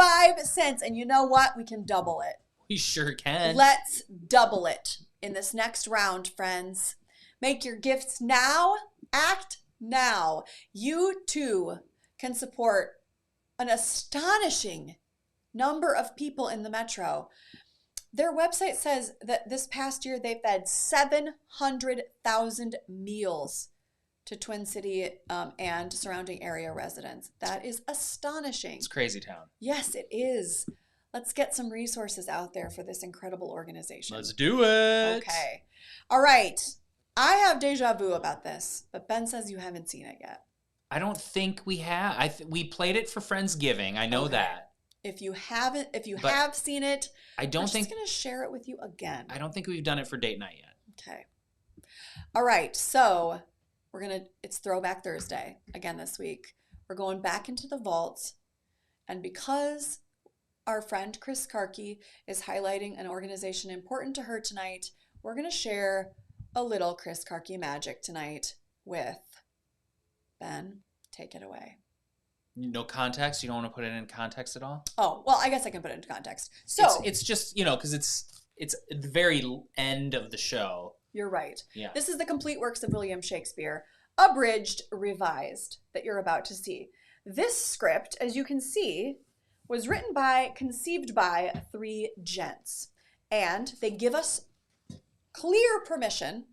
$280.55. And you know what? We can double it. We sure can. Let's double it in this next round, friends. Make your gifts now. Act now. You too can support an astonishing number of people in the metro. Their website says that this past year they've fed 700,000 meals to Twin City and surrounding area residents. That is astonishing. It's crazy town. Yes, it is. Let's get some resources out there for this incredible organization. Let's do it. Okay. All right. I have deja vu about this, but Ben says you haven't seen it yet. I don't think we have. We played it for Friendsgiving. I know that. If you have seen it, I'm just going to share it with you again. I don't think we've done it for date night yet. Okay. All right. So it's Throwback Thursday again this week. We're going back into the vaults, and because our friend Chris Karki is highlighting an organization important to her tonight, we're going to share a little Chris Karki magic tonight with Ben. Take it away. No context? You don't want to put it in context at all? Oh, well, I guess I can put it into context. So it's just, because it's at the very end of the show. You're right. Yeah. This is the complete works of William Shakespeare, abridged, revised, that you're about to see. This script, as you can see, was conceived by 3 gents. And they give us clear permission,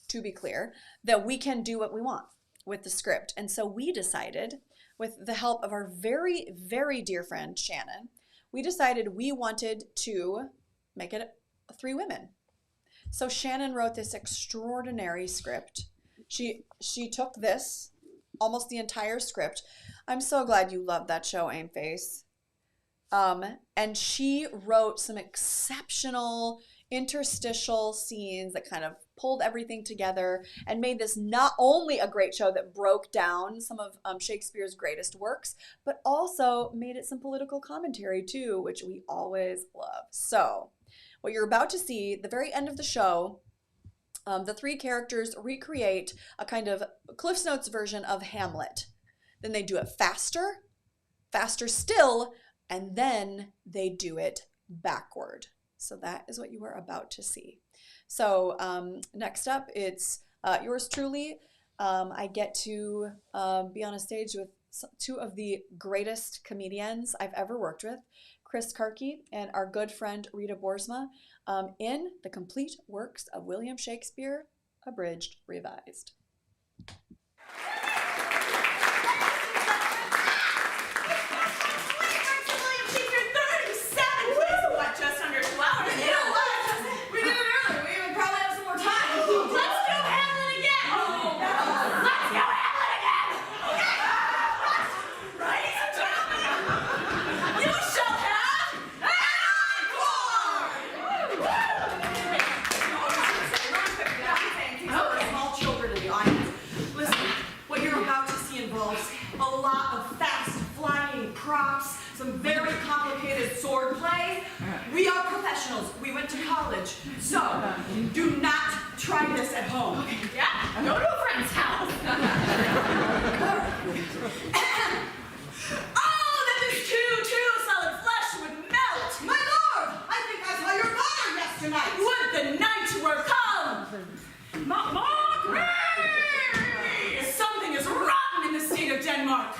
to be clear, that we can do what we want with the script. And so we decided, with the help of our very, very dear friend Shannon, we decided we wanted to make it 3 women. So Shannon wrote this extraordinary script. She took this, almost the entire script. I'm so glad you love that show, Aim Face. And she wrote some exceptional interstitial scenes that kind of pulled everything together and made this not only a great show that broke down some of Shakespeare's greatest works, but also made it some political commentary too, which we always love. So what you're about to see, the very end of the show, the 3 characters recreate a kind of Cliff's Notes version of Hamlet. Then they do it faster still, and then they do it backward. So that is what you are about to see. So next up, it's yours truly. I get to be on a stage with 2 of the greatest comedians I've ever worked with, Chris Karki and our good friend Rita Boersma, in the complete works of William Shakespeare, abridged, revised. Some very complicated sword play. We are professionals. We went to college. So, do not try this at home. Yeah? Go to a friend's house. Oh, that this too solid flesh would melt. My lord, I think I saw your father yesterday. Would the night were come. Mark! Something is rotten in the state of Denmark.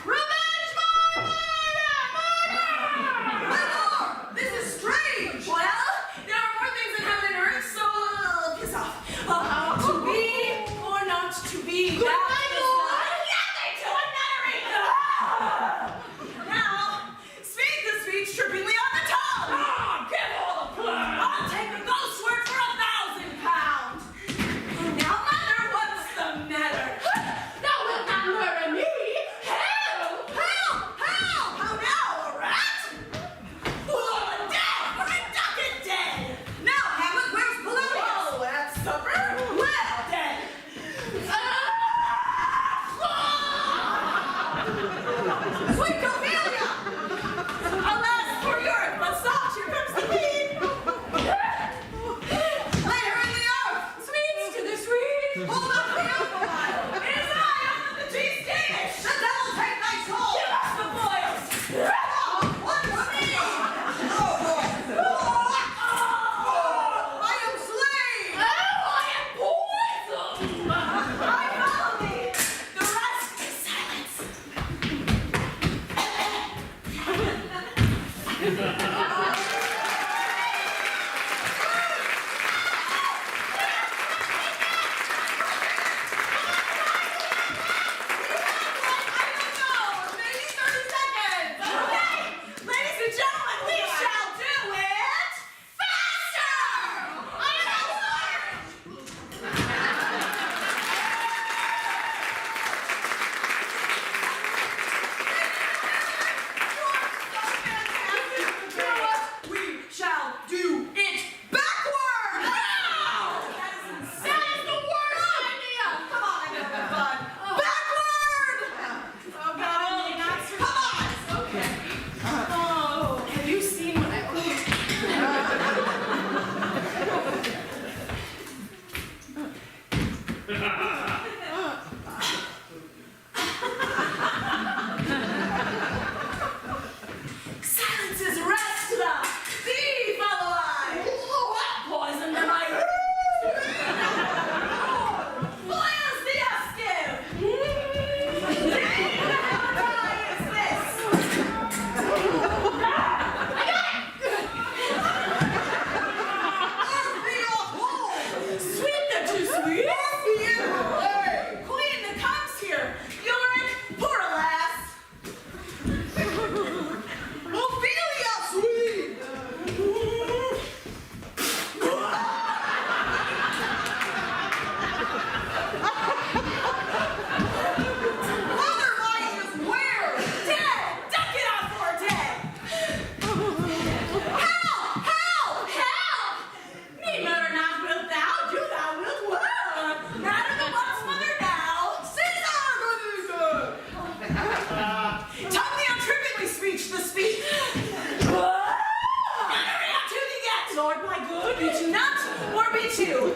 Lord, my good, be two not, or be two.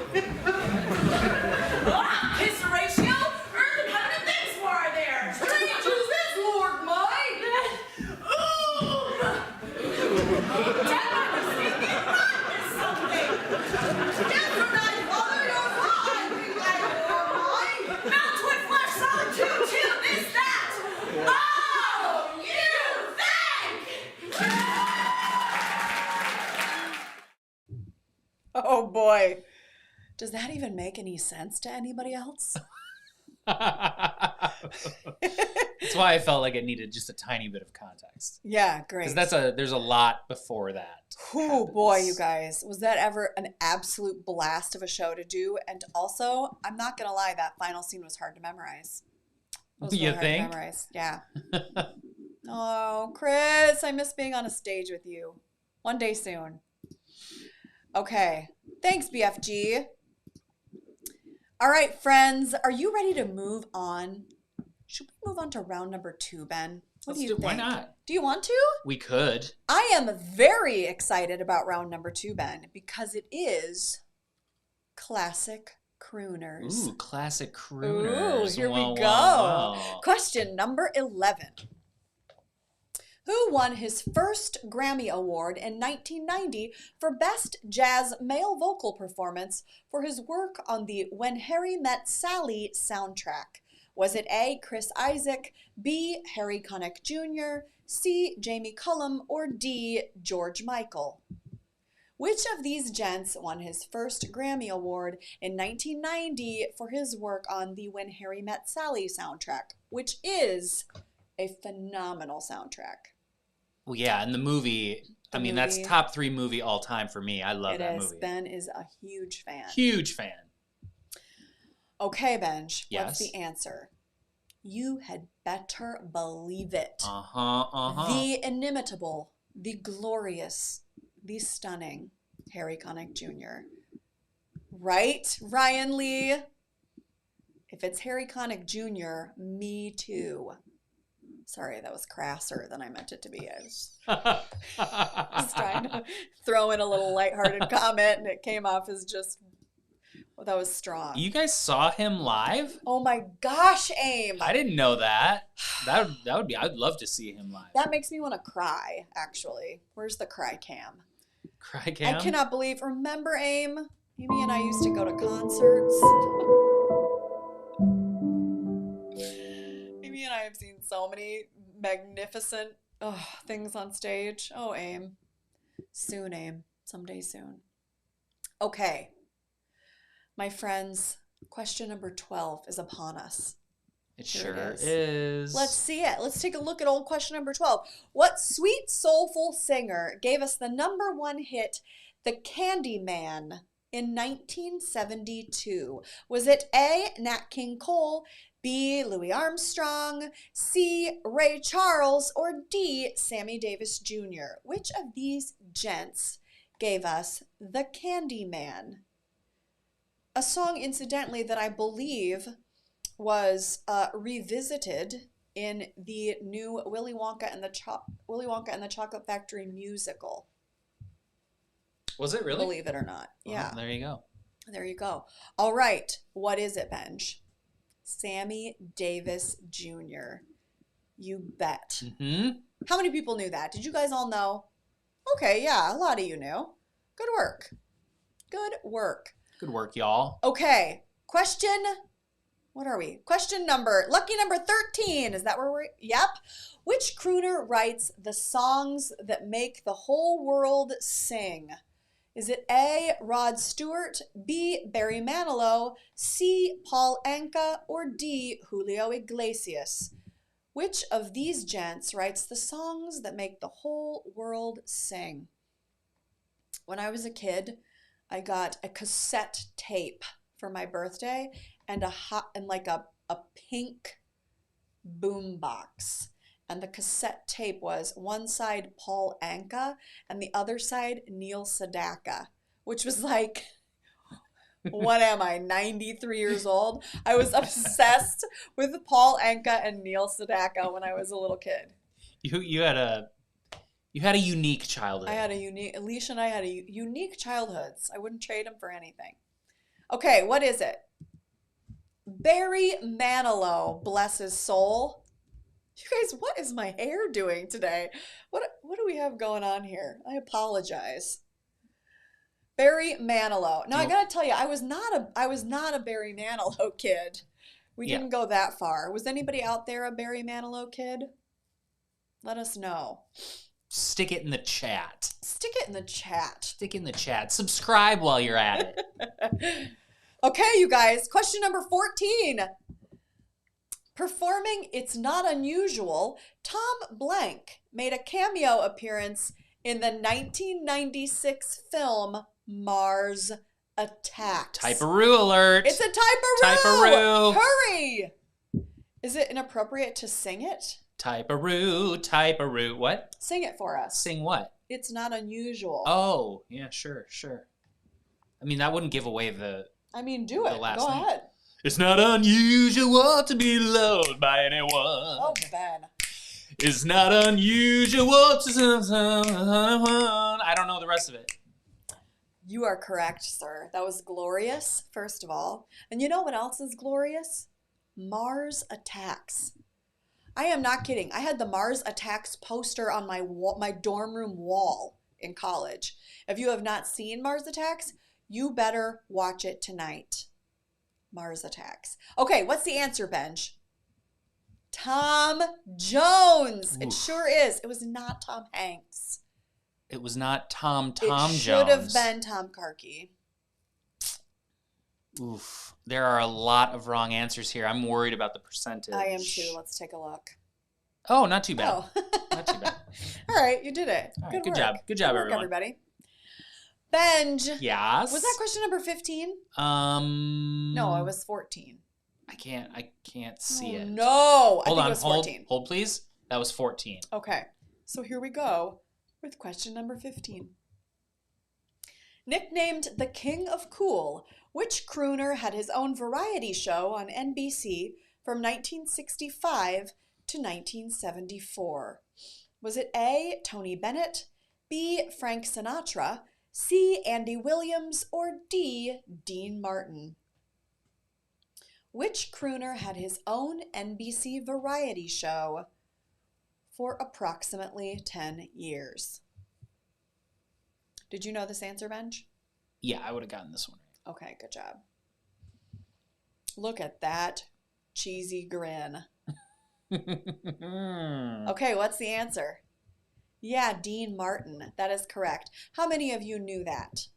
Kiss the ratio, earth and heaven and things more are there. Strange is this, Lord mine. Death I was thinking madness something. Death or night, Father, your mind, be like your mind. Melt with flesh, solid, two, this, that. Oh, you think? Oh boy. Does that even make any sense to anybody else? That's why I felt like it needed just a tiny bit of context. Yeah, great. Because there's a lot before that. Oh boy, you guys. Was that ever an absolute blast of a show to do? And also, I'm not going to lie, that final scene was hard to memorize. It was really You hard think? to memorize. Yeah. Oh, Chris, I miss being on a stage with you. One day soon. Okay. Thanks, BFG. All right, friends, are you ready to move on? Should we move on to round number 2, Ben? What do you think? Why not? Do you want to? We could. I am very excited about round number 2, Ben, because it is classic crooners. Ooh, classic crooners. Ooh, here Wow, we go. wow, wow. Question number 11. Who won his first Grammy Award in 1990 for Best Jazz Male Vocal Performance for his work on the When Harry Met Sally soundtrack? Was it A, Chris Isaak, B, Harry Connick Jr., C, Jamie Cullum, or D, George Michael? Which of these gents won his first Grammy Award in 1990 for his work on the When Harry Met Sally soundtrack, which is a phenomenal soundtrack? Well, yeah, and the movie, that's top 3 movie all time for me. I love that movie. Ben is a huge fan. Huge fan. Okay, Benj, Yes? what's the answer? You had better believe it. Uh-huh. The inimitable, the glorious, the stunning Harry Connick Jr. Right, Ryan Lee? If it's Harry Connick Jr., me too. Sorry, that was crasser than I meant it to be. I was trying to throw in a little lighthearted comment, and it came off as just, well, that was strong. You guys saw him live? Oh my gosh, Aim! I didn't know that. That would be. I'd love to see him live. That makes me want to cry, actually. Where's the cry cam? Cry cam? I cannot believe. Remember, Aim? Amy and I used to go to concerts. Amy and I have seen so many magnificent things on stage. Oh, Aim. Soon, Aim. Someday soon. Okay. My friends, question number 12 is upon us. It Here sure it is. Let's see it. Let's take a look at old question number 12. What sweet, soulful singer gave us the #1 hit, The Candyman, in 1972? Was it A, Nat King Cole, B, Louis Armstrong, C, Ray Charles, or D, Sammy Davis Jr.? Which of these gents gave us The Candyman? A song, incidentally, that I believe was revisited in the new Willy Wonka and the Chocolate Factory musical. Was it really? Believe it or not. Well, Yeah. there you go. There you go. All right. What is it, Benj? Sammy Davis Jr. You bet. Mm-hmm. How many people knew that? Did you guys all know? Okay, yeah, a lot of you knew. Good work. Good work. Good work, y'all. Okay. What are we? Lucky number 13. Is that where we're? Yep. Which crooner writes the songs that make the whole world sing? Is it A, Rod Stewart, B, Barry Manilow, C, Paul Anka, or D, Julio Iglesias? Which of these gents writes the songs that make the whole world sing? When I was a kid, I got a cassette tape for my birthday and a pink boom box. And the cassette tape was one side Paul Anka and the other side Neil Sedaka, which was like, what am I, 93 years old? I was obsessed with Paul Anka and Neil Sedaka when I was a little kid. You had a You had a unique childhood. Alicia and I had unique childhoods. I wouldn't trade them for anything. Okay, what is it? Barry Manilow, bless his soul. You guys, what is my hair doing today? What do we have going on here? I apologize. Barry Manilow. Now I gotta tell you, I was not a Barry Manilow kid. We didn't go that far. Was anybody out there a Barry Manilow kid? Let us know. Stick it in the chat. Stick it in the chat. Stick it in the chat. Subscribe while you're at it. Okay, you guys. Question number 14. Performing It's Not Unusual, Tom Blank made a cameo appearance in the 1996 film Mars Attacks. Type-a-roo alert. It's a type-a-roo. Type-a-roo. Hurry. Is it inappropriate to sing it? Type-a-roo, type-a-roo. What? Sing it for us. Sing what? It's not unusual. Oh, yeah, sure. I mean, that wouldn't give away the... I mean, do it. Go ahead. It's not unusual to be loved by anyone. Oh, Ben. It's not unusual to... I don't know the rest of it. You are correct, sir. That was glorious, first of all. And you know what else is glorious? Mars Attacks. I am not kidding. I had the Mars Attacks poster on my dorm room wall in college. If you have not seen Mars Attacks, you better watch it tonight. Mars Attacks. Okay, what's the answer, Benj? Tom Jones. Oof. It sure is. It was not Tom Hanks. It was not Tom Jones. It should have been Tom Karki. Oof. There are a lot of wrong answers here. I'm worried about the percentage. I am too. Let's take a look. Oh, not too bad. Oh. Not too bad. All right, you did it. All right, good job. Good job, work, everyone. Everybody. Benj. Yes. Was that question number 15? No, it was 14. I can't see it. No. Hold on. It was 14. Hold, please. That was 14. Okay. So here we go with question number 15. Nicknamed the King of Cool, which crooner had his own variety show on NBC from 1965 to 1974? Was it A, Tony Bennett, B, Frank Sinatra, C, Andy Williams, or D, Dean Martin? Which crooner had his own NBC variety show for approximately 10 years? Did you know this answer, Benj? Yeah, I would have gotten this one. Okay, good job. Look at that cheesy grin. Okay, what's the answer? Yeah, Dean Martin. That is correct. How many of you knew that?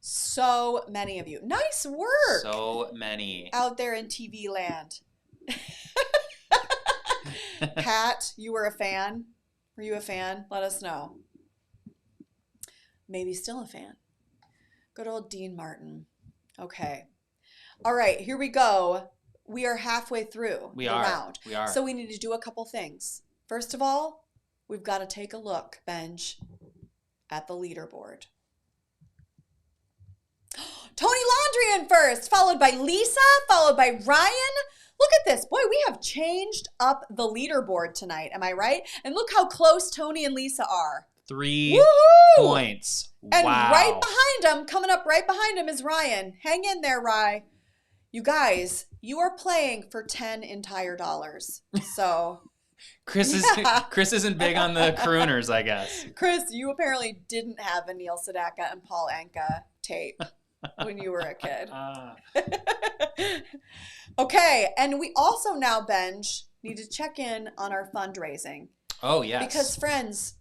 So many of you. Nice work. So many. Out there in TV land. Pat, you were a fan? Were you a fan? Let us know. Maybe still a fan. Good old Dean Martin. Okay. All right, here we go. We are halfway through the round. We are. So we need to do a couple things. First of all, we've got to take a look, Benj, at the leaderboard. Tony Landrian first, followed by Lisa, followed by Ryan. Look at this. Boy, we have changed up the leaderboard tonight. Am I right? And look how close Tony and Lisa are. 3 points. And wow. right behind him, coming up right behind him is Ryan. Hang in there, Rye. You guys, you are playing for 10 entire dollars. So Chris isn't big on the crooners, I guess. Chris, you apparently didn't have a Neil Sedaka and Paul Anka tape when you were a kid. Okay, and we also now, Benj, need to check in on our fundraising. Oh, yes. Because, friends,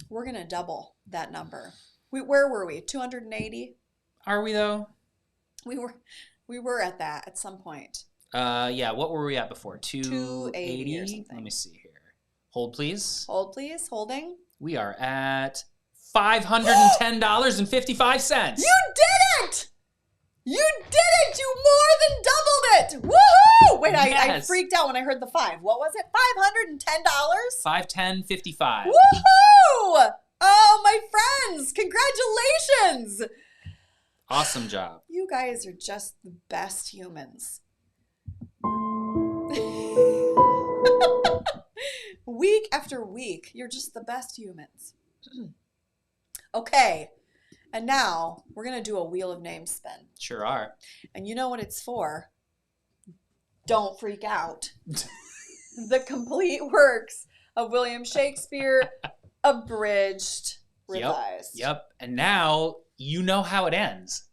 we're going to double that number. Where were we? 280? Are we, though? We were at that at some point. Yeah, what were we at before? 280 or something. Let me see here. Hold, please. Hold, please. Holding. We are at $510.55. You did it! You did it! You more than doubled it! Woohoo! Wait, I freaked out when I heard the 5. What was it? $510? $510.55. Woohoo! Oh, my friends! Congratulations! Awesome job. You guys are just the best humans. Week after week. You're just the best humans. Okay. And now we're going to do a Wheel of Names spin. Sure are. And you know what it's for. Don't freak out. The complete works of William Shakespeare, abridged, revised. Yep. And now you know how it ends.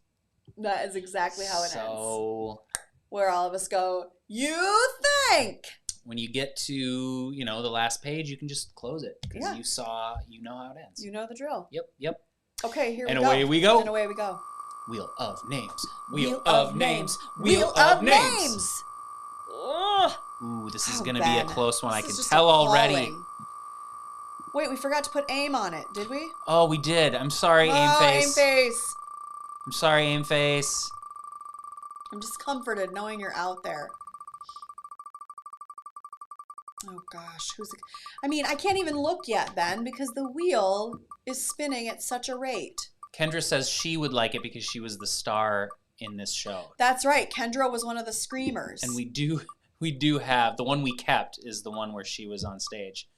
That is exactly how it ends. So where all of us go, you think. When you get to, the last page, you can just close it because you know how it ends. You know the drill. Yep. Okay, here we go. And away we go. And away we go. Wheel of names. Wheel of names. Wheel of names. Ugh. Ooh, this is Oh, going to be a Ben. close one. I This can is just tell already. appalling. Wait, we forgot to put aim on it, did we? Oh, we did. I'm sorry, Aim Oh, Face. aim face. I'm sorry, Aim Face. I'm just comforted knowing you're out there. Oh gosh, I can't even look yet, Ben, because the wheel is spinning at such a rate. Kendra says she would like it because she was the star in this show. That's right. Kendra was one of the screamers. And we do have the one we kept is the one where she was on stage.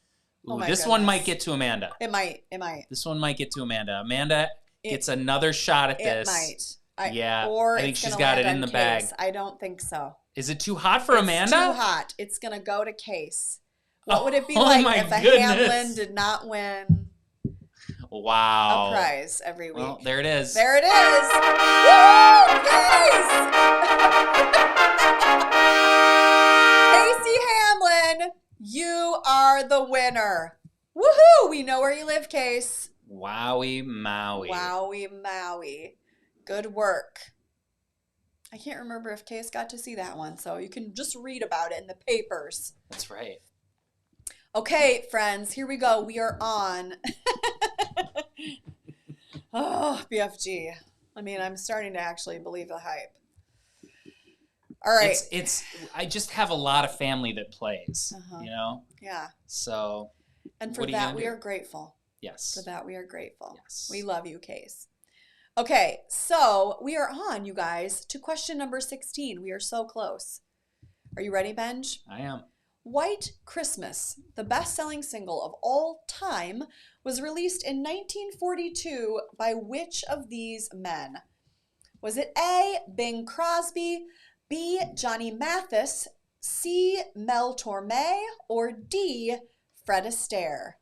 Ooh, this one might get to Amanda. It might. This one might get to Amanda. Amanda gets another shot at this. It might. I think she's got it in the bag. I don't think so. Is it too hot for Amanda? It's too hot. It's going to go to Case. What would it be like if a Hamlin did not win a prize every week? Well, there it is. There it is. Woo! Case! Casey Hamlin, you are the winner. Woohoo! We know where you live, Case. Wowie Maui. Wowie Maui. Good work. I can't remember if Case got to see that one, so you can just read about it in the papers. That's right. Okay, friends, here we go. We are on. Oh, BFG. I'm starting to actually believe the hype. All right. I just have a lot of family that plays, Yeah. So. And for that, we are grateful. Yes. For that, we are grateful. Yes. We love you, Case. Okay, so we are on, you guys, to question number 16. We are so close. Are you ready, Benj? I am. White Christmas, the best-selling single of all time, was released in 1942 by which of these men? Was it A, Bing Crosby, B, Johnny Mathis, C, Mel Torme, or D, Fred Astaire?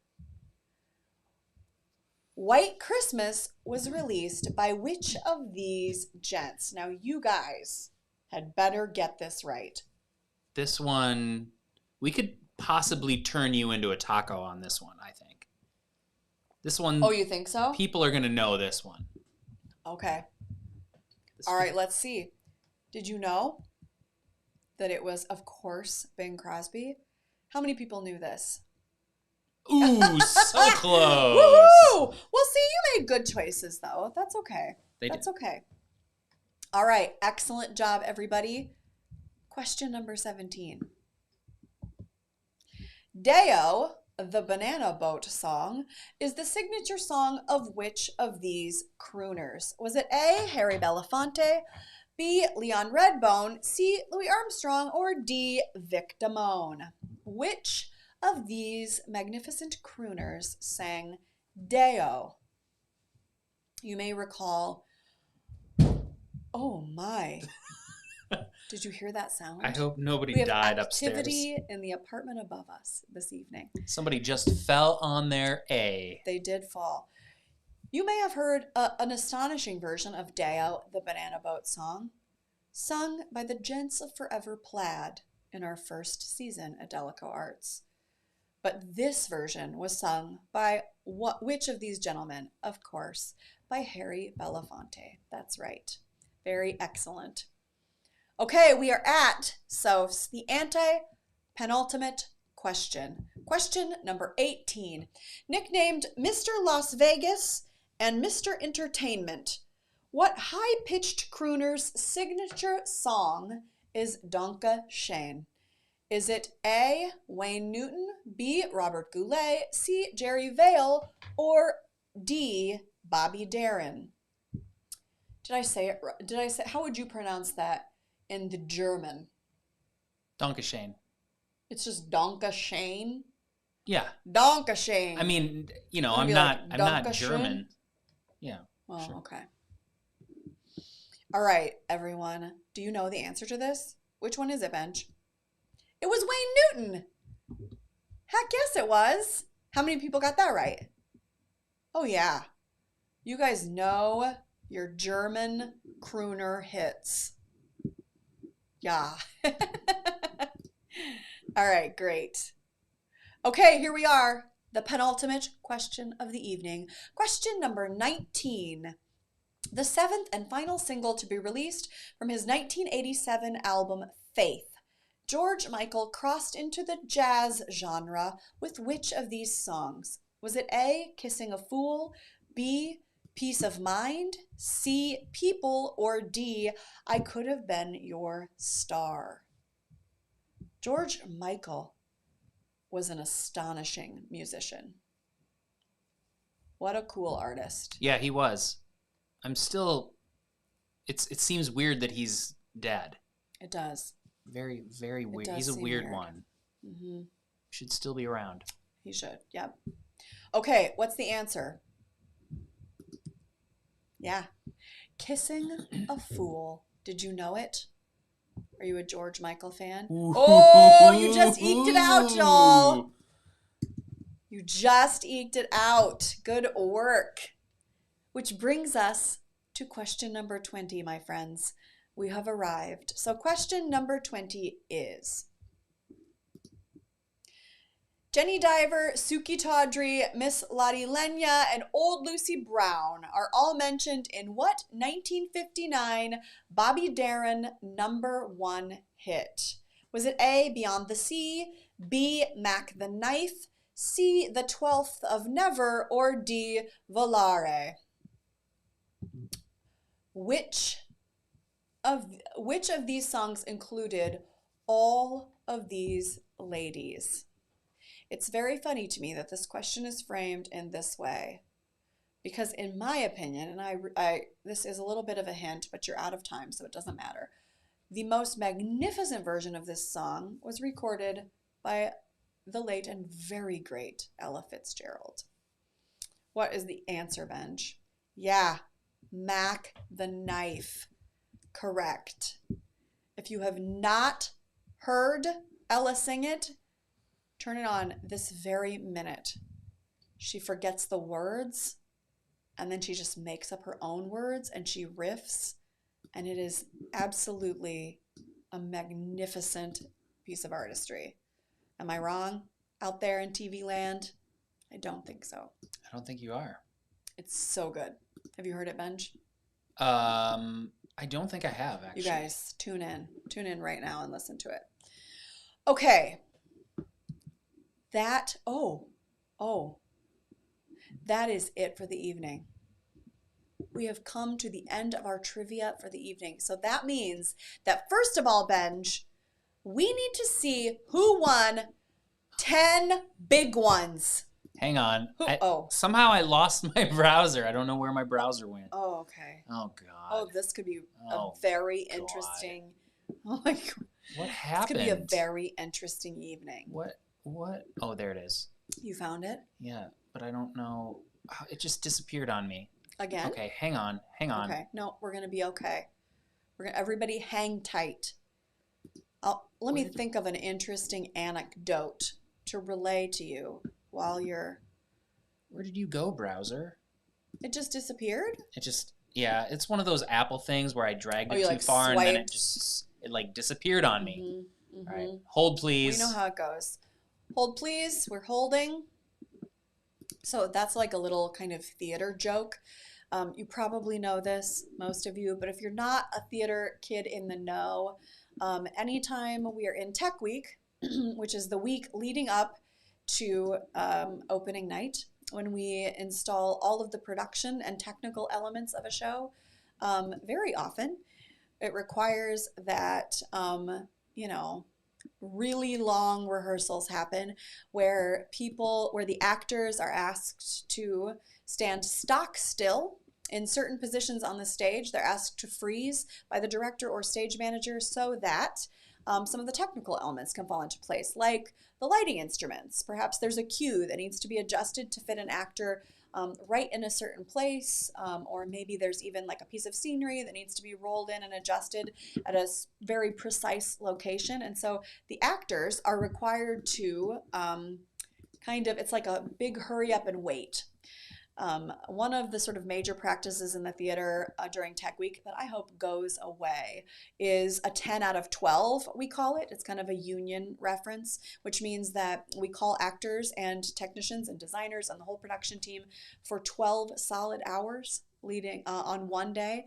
White Christmas was released by which of these gents? Now, you guys had better get this right. This one, we could possibly turn you into a taco on this one, I think. This one. Oh, you think so? People are going to know this one. Okay. All right, let's see. Did you know that it was, of course, Bing Crosby? How many people knew this? Ooh, so close. Woohoo! Well, see, you made good choices, though. That's okay. That's okay. All right. Excellent job, everybody. Question number 17. Deo, the Banana Boat song, is the signature song of which of these crooners? Was it A, Harry Belafonte, B, Leon Redbone, C, Louis Armstrong, or D, Vic Damone? Which of these magnificent crooners sang Deo? You may recall, oh my, did you hear that sound? I hope nobody We died have upstairs. activity in the apartment above us this evening. Somebody just fell on their A. They did fall. You may have heard an astonishing version of Deo, the Banana Boat song, sung by the Gents of Forever Plaid in our first season at DalekoArts. But this version was sung by which of these gentlemen? Of course, by Harry Belafonte. That's right. Very excellent. Okay, we are at Soph's, the anti-penultimate question. Question number 18. Nicknamed Mr. Las Vegas and Mr. Entertainment, what high-pitched crooner's signature song is Donka Shane? Is it A, Wayne Newton, B, Robert Goulet, C, Jerry Vale, or D, Bobby Darin? Did I say it right? How would you pronounce that in the German? Dankeschön. It's just Donka Shane? Yeah. Dankeschön. I mean, you know, Wanna I'm be not like, I'm not Dankeschön? German. Yeah. Well, sure. okay. All right, everyone. Do you know the answer to this? Which one is it, Benj? It was Wayne Newton. Heck yes, it was. How many people got that right? Oh, yeah. You guys know your German crooner hits. Yeah. All right, great. Okay, here we are. The penultimate question of the evening. Question number 19. The seventh and final single to be released from his 1987 album, Faith. George Michael crossed into the jazz genre with which of these songs? Was it A, Kissing a Fool, B, Peace of Mind, C, People, or D, I Could Have Been Your Star? George Michael was an astonishing musician. What a cool artist. Yeah, he was. I'm still. It seems weird that he's dead. It does. Very, very weird. does He's a seem weird weird. one. Mm-hmm. Should still be around. He should. Yep. Okay, what's the answer? Yeah. Kissing a Fool. Did you know it? Are you a George Michael fan? Oh, you just eked it out, y'all. You just eked it out. Good work. Which brings us to question number 20, my friends. We have arrived. So question number 20 is: Jenny Diver, Suki Tawdry, Miss Lottie Lenya, and Old Lucy Brown are all mentioned in what 1959 Bobby Darin #1 hit? Was it A, Beyond the Sea, B, Mac the Knife, C, The 12th of Never, or D, Volare? Which of these songs included all of these ladies? It's very funny to me that this question is framed in this way, because in my opinion, and I this is a little bit of a hint, but you're out of time, so it doesn't matter. The most magnificent version of this song was recorded by the late and very great Ella Fitzgerald. What is the answer, Benj? Yeah, Mac the Knife. Correct. If you have not heard Ella sing it, turn it on this very minute. She forgets the words, and then she just makes up her own words, and she riffs, and it is absolutely a magnificent piece of artistry. Am I wrong out there in TV land? I don't think so. I don't think you are. It's so good. Have you heard it, Benj? I don't think I have, actually. You guys, tune in. Tune in right now and listen to it. Okay. That is it for the evening. We have come to the end of our trivia for the evening. So that means that, first of all, Benj, we need to see who won 10 big ones. Hang on. Oh. Somehow I lost my browser. I don't know where my browser went. Oh, okay. Oh, God. Oh, this could be Oh, a very God. interesting. Oh, my God. What happened? This could be a very interesting evening. What? Oh, there it is. You found it? Yeah, but I don't know. It just disappeared on me. Again? Okay, hang on. Okay, no, we're going to be okay. Everybody hang tight. Let me think of an interesting anecdote to relay to you while you're... Where did you go, browser? It just disappeared? Yeah, it's one of those Apple things where I dragged it you, too like, far and then it swiped? disappeared on me. Mm-hmm. All right, hold please. We know how it goes. Hold please, we're holding. So that's like a little kind of theater joke. You probably know this, most of you, but if you're not a theater kid in the know, anytime we are in Tech Week, which is the week leading up to opening night, when we install all of the production and technical elements of a show, very often it requires that, really long rehearsals happen where the actors are asked to stand stock still in certain positions on the stage. They're asked to freeze by the director or stage manager so that some of the technical elements can fall into place, like the lighting instruments. Perhaps there's a cue that needs to be adjusted to fit an actor right in a certain place, or maybe there's even like a piece of scenery that needs to be rolled in and adjusted at a very precise location. And so the actors are required to it's like a big hurry up and wait. One of the sort of major practices in the theater during Tech Week that I hope goes away is a 10 out of 12, we call it. It's kind of a union reference, which means that we call actors and technicians and designers and the whole production team for 12 solid hours leading on one day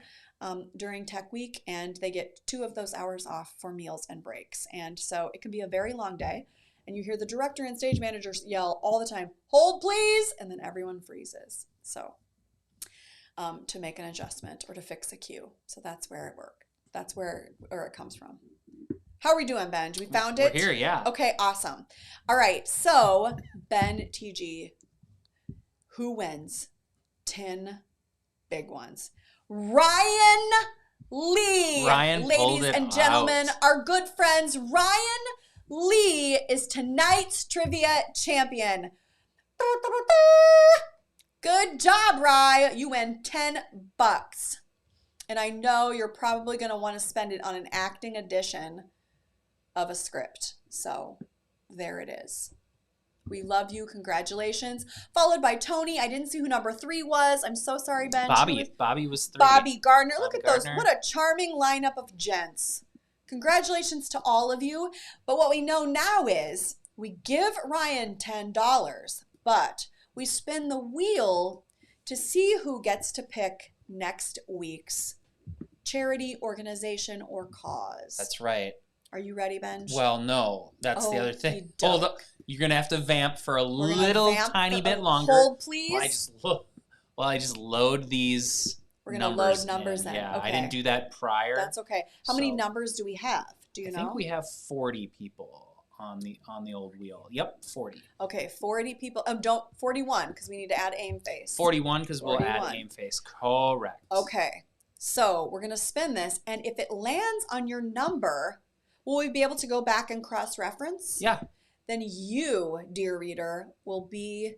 during Tech Week, and they get 2 of those hours off for meals and breaks. And so it can be a very long day. And you hear the director and stage managers yell all the time, "Hold please," and then everyone freezes. So to make an adjustment or to fix a cue. So that's where it works. That's where it comes from. How are we doing, Benj? We found it? We're here, yeah. Okay, awesome. All right, so Ben, TG, who wins 10 big ones? Ryan Lee. Ryan pulled Ladies it and gentlemen, out. our good friends, Ryan Lee is tonight's trivia champion. Good job, Rye. You win $10. And I know you're probably going to want to spend it on an acting edition of a script. So there it is. We love you. Congratulations. Followed by Tony. I didn't see who number 3 was. I'm so sorry, Ben. Bobby was 3. Bobby Gardner. Look Bobby at those. Gardner. What a charming lineup of gents. Congratulations to all of you. But what we know now is we give Ryan $10, but we spin the wheel to see who gets to pick next week's charity, organization, or cause. That's right. Are you ready, Benj? Well, no. That's the other thing. you don't. Hold up. You're going to have to vamp for a We're gonna little vamp tiny the- bit longer. Hold, please. While I just load these We're going to load numbers in. Yeah, Okay. I didn't do that prior. That's okay. How many So- numbers do we have? Do you know? I think we have 40 people on the old wheel. Yep, 40. Okay, 40 people. 41 because we need to add aim face. 41 because we'll add 41. aim face. Correct. Okay, so we're going to spin this, and if it lands on your number, will we be able to go back and cross-reference? Yeah. Then you, dear reader, will be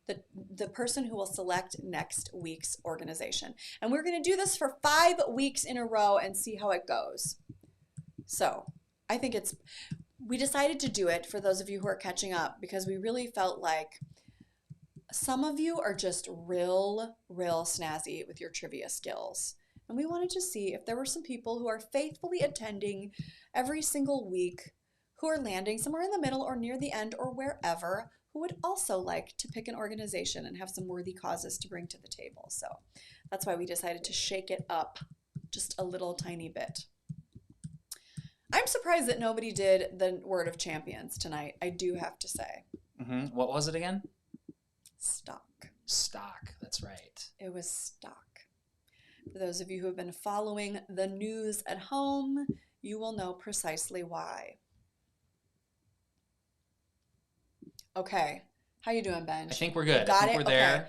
the person who will select next week's organization. And we're going to do this for 5 weeks in a row and see how it goes. So I think we decided to do it for those of you who are catching up because we really felt like some of you are just real snazzy with your trivia skills. And we wanted to see if there were some people who are faithfully attending every single week, who are landing somewhere in the middle or near the end or wherever, who would also like to pick an organization and have some worthy causes to bring to the table. So that's why we decided to shake it up just a little tiny bit. I'm surprised that nobody did the word of champions tonight, I do have to say. Mm-hmm. What was it again? Stock. Stock. That's right. It was stock. For those of you who have been following the news at home, you will know precisely why. Okay. How you doing, Benj? I think we're good. You got I think it? we're there. Okay.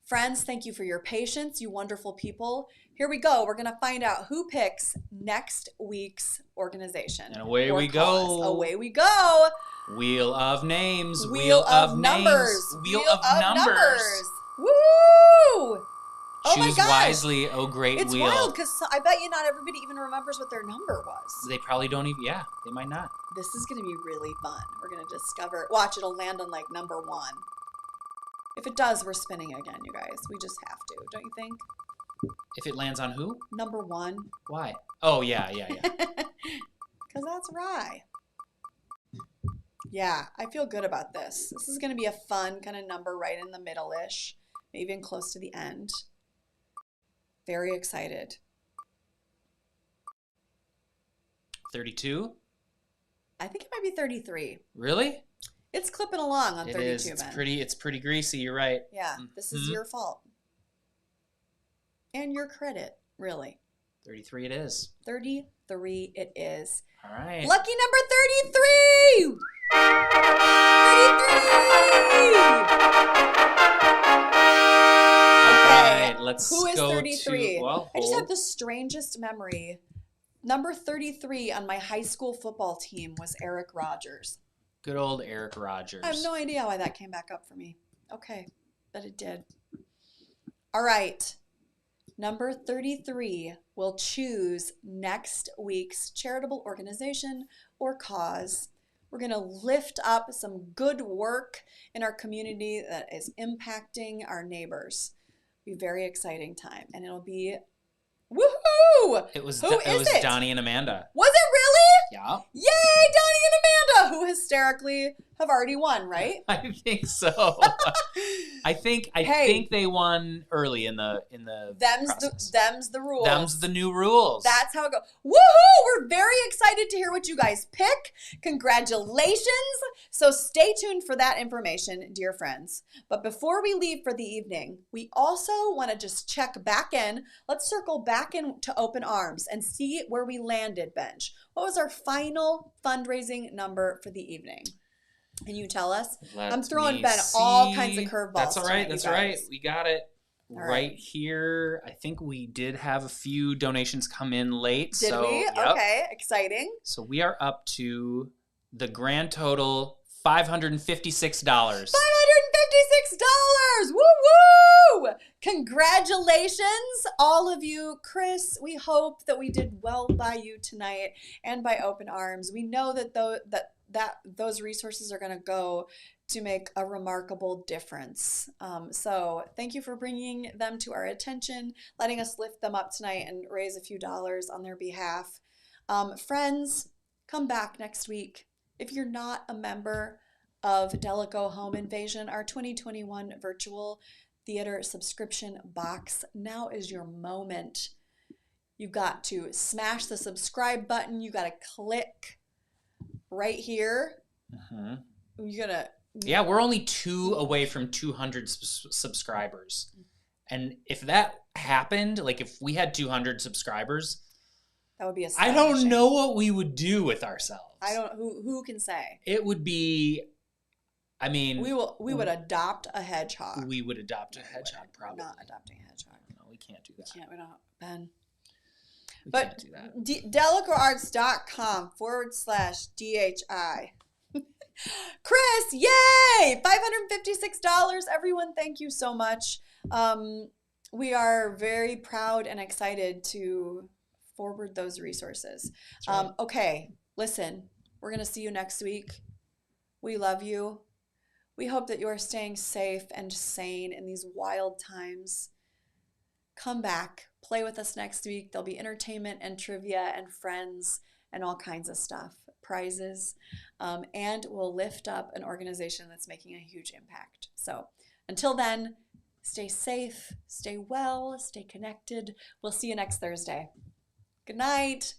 Friends, thank you for your patience, you wonderful people. Here we go. We're going to find out who picks next week's organization. And away or we cause. go. Away we go. Wheel of names. Wheel of numbers. Names. Wheel of numbers. Woo! Oh my Choose gosh. wisely, oh great It's wheel. wild because I bet you not everybody even remembers what their number was. They probably don't even, yeah, they might not. This is going to be really fun. We're going to discover. Watch, it'll land on like number 1. If it does, we're spinning again, you guys. We just have to, don't you think? If it lands on who? Number 1. Why? Oh, yeah. Because that's Rye. Yeah, I feel good about this. This is going to be a fun kind of number right in the middle-ish, maybe even close to the end. Very excited. 32? I think it might be 33. Really? It's clipping along on 32, It is. It's Ben. pretty greasy, you're right. Yeah, this is your fault. And your credit, really. 33 it is. 33 it is. All right. Lucky number 33! 33! All right, let's Who is go 33? to, well, I just hold. have the strangest memory. Number 33 on my high school football team was Eric Rogers. Good old Eric Rogers. I have no idea why that came back up for me. Okay, but it did. All right. Number 33 will choose next week's charitable organization or cause. We're going to lift up some good work in our community that is impacting our neighbors. It'll be a very exciting time, and it'll be woohoo! It was Who is it? Donnie and Amanda. Was it really? Yeah. Yay, Donnie and Amanda, who hysterically have already won, right? I think so. I think they won early in the process. Them's the rules. Them's the new rules. That's how it goes. Woohoo! We're very excited to hear what you guys pick. Congratulations. So stay tuned for that information, dear friends. But before we leave for the evening, we also want to just check back in. Let's circle back into Open Arms and see where we landed, Benj. What was our final fundraising number for the evening? Can you tell us? I'm throwing Ben all kinds of curveballs. That's all right. Tonight, That's right. We got it right here. I think we did have a few donations come in late. Did we? Yep. Okay, exciting. So we are up to the grand total $556. $556! Woo-woo! Congratulations, all of you. Chris, we hope that we did well by you tonight and by Open Arms. We know that those resources are going to go to make a remarkable difference. So thank you for bringing them to our attention, letting us lift them up tonight and raise a few dollars on their behalf. Friends, come back next week. If you're not a member of Daleko Home Invasion, our 2021 virtual theater subscription box, now is your moment. You've got to smash the subscribe button. You got to click right here. You're gonna. Yeah, we're only 2 away from 200 subscribers, and if that happened, like if we had 200 subscribers, that would be I don't know what we would do with ourselves. I don't. Who can say? It would be. I mean, we would adopt a hedgehog. We would adopt a hedgehog, probably. Not adopting a hedgehog. No, we can't do that. We don't, Ben. We can't do that. DalekoArts.com/DHI. Chris, yay! $556. Everyone, thank you so much. We are very proud and excited to forward those resources. Right. Okay, listen, we're going to see you next week. We love you. We hope that you are staying safe and sane in these wild times. Come back, play with us next week. There'll be entertainment and trivia and friends and all kinds of stuff, prizes, and we'll lift up an organization that's making a huge impact. So until then, stay safe, stay well, stay connected. We'll see you next Thursday. Good night.